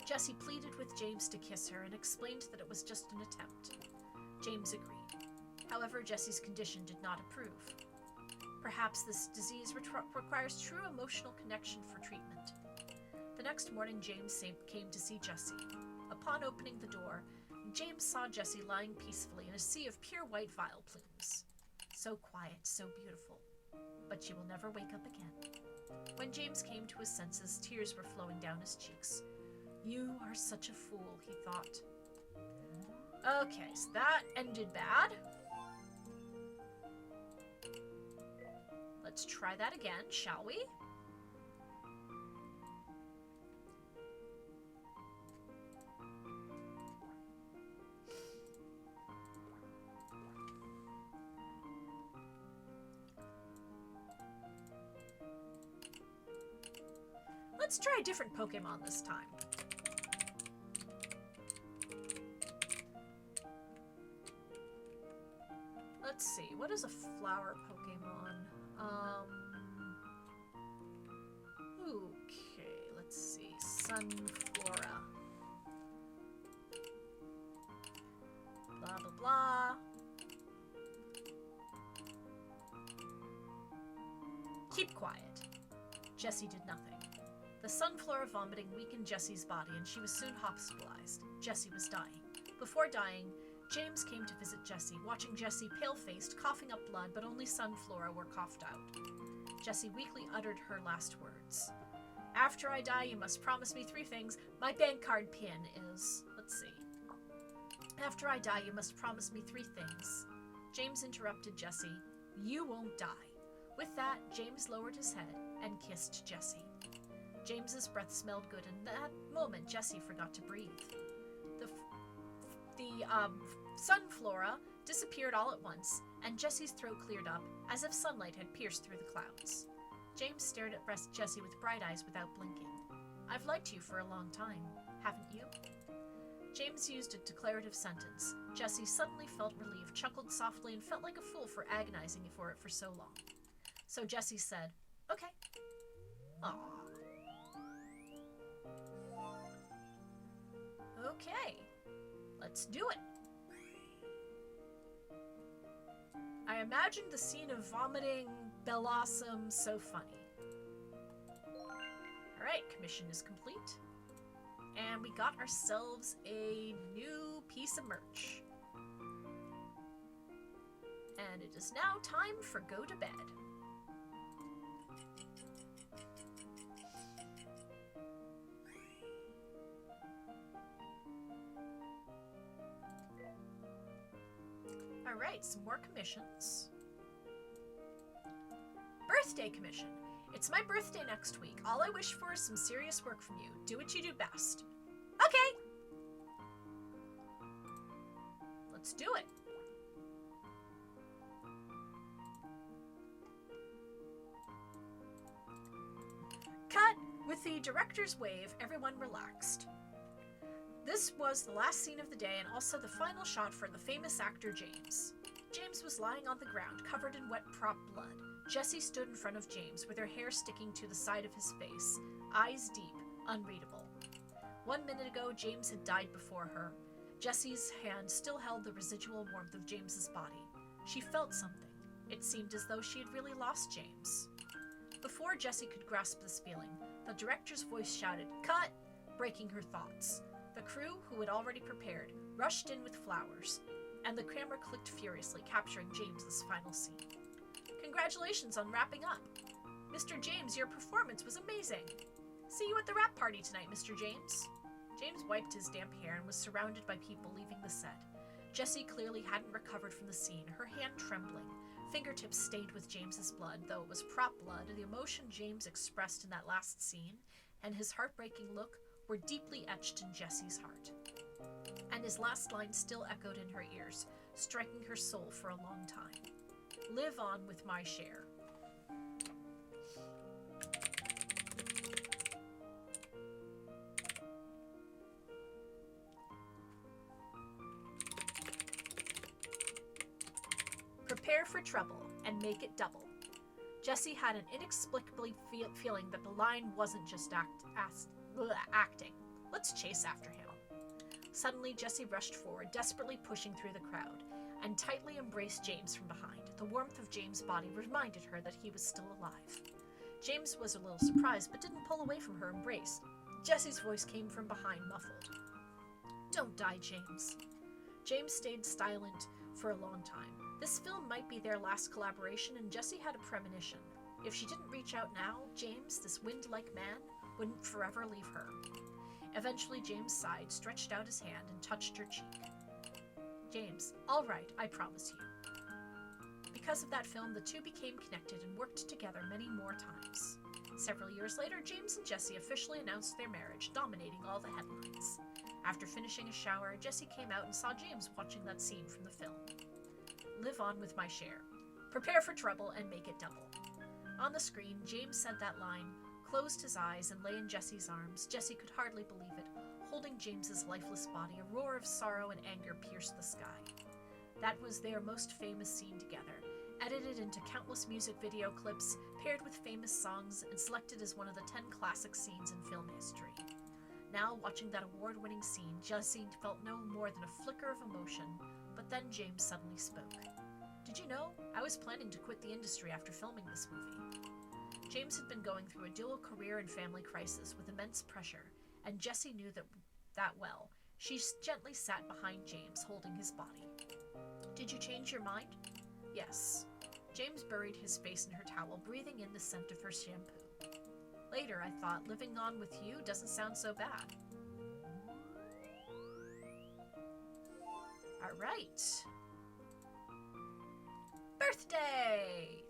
Jessie pleaded with James to kiss her and explained that it was just an attempt. James agreed. However, Jessie's condition did not approve. Perhaps this disease requires true emotional connection for treatment. The next morning, James came to see Jessie. Upon opening the door, James saw Jessie lying peacefully in a sea of pure white Vileplumes. So quiet, so beautiful. But she will never wake up again. When James came to his senses, tears were flowing down his cheeks. You are such a fool, he thought. Okay, so that ended bad. Let's try that again, shall we? Let's try a different Pokemon this time. Let's see, what is a flower Pokemon? Okay, let's see, Sunflora. Blah, blah, blah. Keep quiet. Jessie did nothing. The Sunflora vomiting weakened Jessie's body, and she was soon hospitalized. Jessie was dying. Before dying, James came to visit Jessie, watching Jessie pale-faced, coughing up blood, but only Sunflora were coughed out. Jessie weakly uttered her last words. After I die, you must promise me 3 things. My bank card pin is... Let's see. After I die, you must promise me 3 things. James interrupted Jessie. You won't die. With that, James lowered his head and kissed Jessie. James's breath smelled good, and in that moment, Jessie forgot to breathe. The Sunflora disappeared all at once, and Jessie's throat cleared up, as if sunlight had pierced through the clouds. James stared at Jessie with bright eyes without blinking. I've liked you for a long time, haven't you? James used a declarative sentence. Jessie suddenly felt relieved, chuckled softly, and felt like a fool for agonizing for it for so long. So Jessie said, okay. Aww. Okay, let's do it. I imagined the scene of vomiting Bellossom so funny. Alright, commission is complete. And we got ourselves a new piece of merch. And it is now time for go to bed. Alright, some more commissions. Birthday commission. It's my birthday next week. All I wish for is some serious work from you. Do what you do best. Okay! Let's do it. Cut! With the director's wave, everyone relaxed. This was the last scene of the day and also the final shot for the famous actor James. James was lying on the ground, covered in wet prop blood. Jessie stood in front of James, with her hair sticking to the side of his face, eyes deep, unreadable. 1 minute ago, James had died before her. Jessie's hand still held the residual warmth of James's body. She felt something. It seemed as though she had really lost James. Before Jessie could grasp this feeling, the director's voice shouted, "Cut!" breaking her thoughts. The crew, who had already prepared, rushed in with flowers, and the camera clicked furiously, capturing James's final scene. Congratulations on wrapping up. Mr. James, your performance was amazing. See you at the wrap party tonight, Mr. James. James wiped his damp hair and was surrounded by people leaving the set. Jessie clearly hadn't recovered from the scene, her hand trembling, fingertips stained with James's blood, though it was prop blood. The emotion James expressed in that last scene and his heartbreaking look were deeply etched in Jessie's heart. And his last line still echoed in her ears, striking her soul for a long time. Live on with my share. Prepare for trouble and make it double. Jessie had an inexplicably feeling that the line wasn't just acting. Let's chase after him. Suddenly, Jessie rushed forward, desperately pushing through the crowd, and tightly embraced James from behind. The warmth of James' body reminded her that he was still alive. James was a little surprised, but didn't pull away from her embrace. Jessie's voice came from behind, muffled. Don't die, James. James stayed silent for a long time. This film might be their last collaboration, and Jessie had a premonition. If she didn't reach out now, James, this wind-like man, wouldn't forever leave her. Eventually, James sighed, stretched out his hand, and touched her cheek. James, all right, I promise you. Because of that film, the two became connected and worked together many more times. Several years later, James and Jessie officially announced their marriage, dominating all the headlines. After finishing a shower, Jessie came out and saw James watching that scene from the film. Live on with my share. Prepare for trouble and make it double. On the screen, James said that line, closed his eyes, and lay in Jessie's arms. Jessie could hardly believe it. Holding James's lifeless body, a roar of sorrow and anger pierced the sky. That was their most famous scene together, edited into countless music video clips, paired with famous songs, and selected as one of the 10 classic scenes in film history. Now, watching that award-winning scene, Jessie felt no more than a flicker of emotion, but then James suddenly spoke. Did you know? I was planning to quit the industry after filming this movie. James had been going through a dual career and family crisis with immense pressure, and Jessie knew that well. She gently sat behind James, holding his body. Did you change your mind? Yes. James buried his face in her towel, breathing in the scent of her shampoo. Later, I thought, living on with you doesn't sound so bad. All right. Birthday!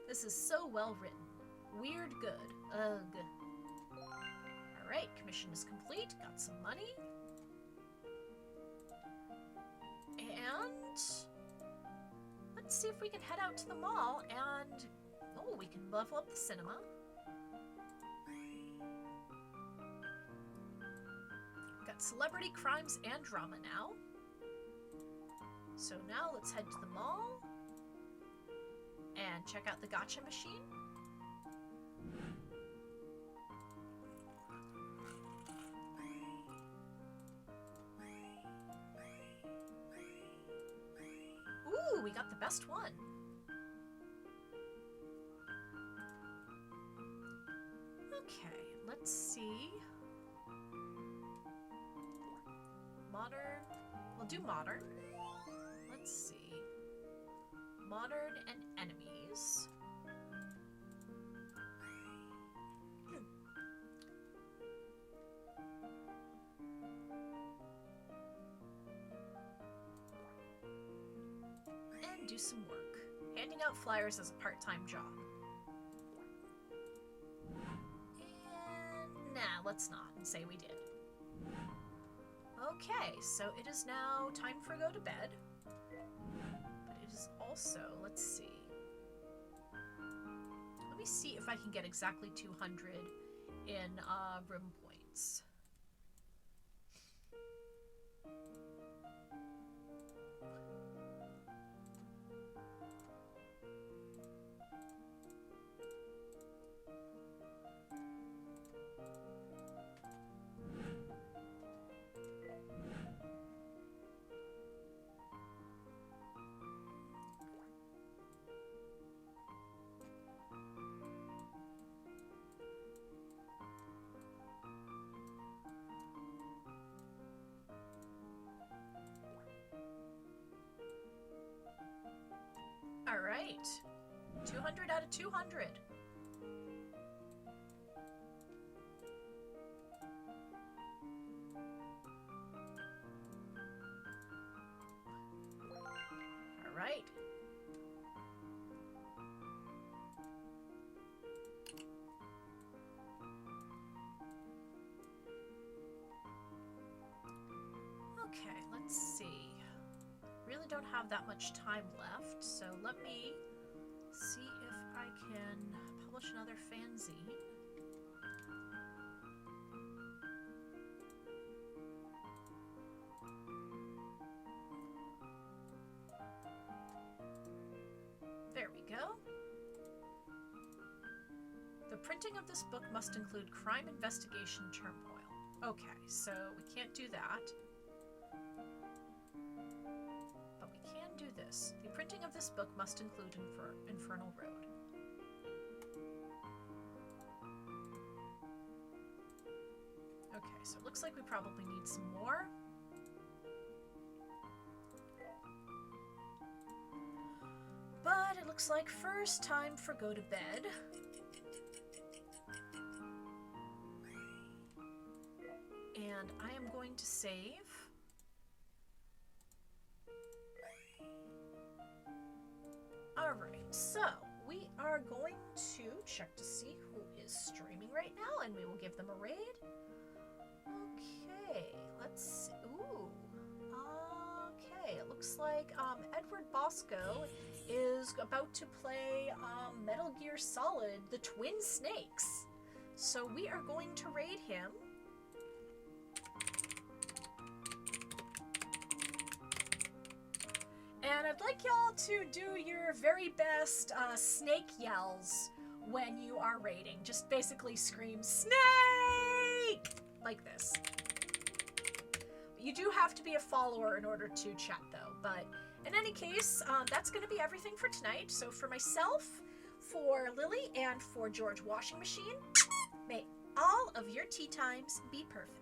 This is so well written. Weird good. Ugh. Alright, commission is complete. Got some money. And let's see if we can head out to the mall and... Oh, we can level up the cinema. Got celebrity crimes and drama now. So now let's head to the mall and check out the gacha machine. Ooh, we got the best one. Okay, let's see. Modern. We'll do modern. Let's see. Modern and enemies. And do some work. Handing out flyers is a part-time job. And nah, let's not and say we did. Okay, so it is now time for go to bed. But it is also, let's see. Let me see if I can get exactly 200 in room points. All right, 200 out of 200. All right. Okay, let's see. Really don't have that much time left, so let me see if I can publish another fanzine. There we go. The printing of this book must include crime investigation turmoil. Okay, so we can't do that. Do this. The printing of this book must include Infernal Road. Okay, so it looks like we probably need some more. But it looks like first time for go to bed. And I am going to save. Alright, so we are going to check to see who is streaming right now, and we will give them a raid. Okay, let's see. Ooh. Okay, it looks like Edward Bosco is about to play Metal Gear Solid, the Twin Snakes. So we are going to raid him. And I'd like y'all to do your very best snake yells when you are raiding. Just basically scream, "Snake!" like this. You do have to be a follower in order to chat though, but in any case, that's going to be everything for tonight. So for myself, for Lily, and for George Washing Machine, may all of your tea times be perfect.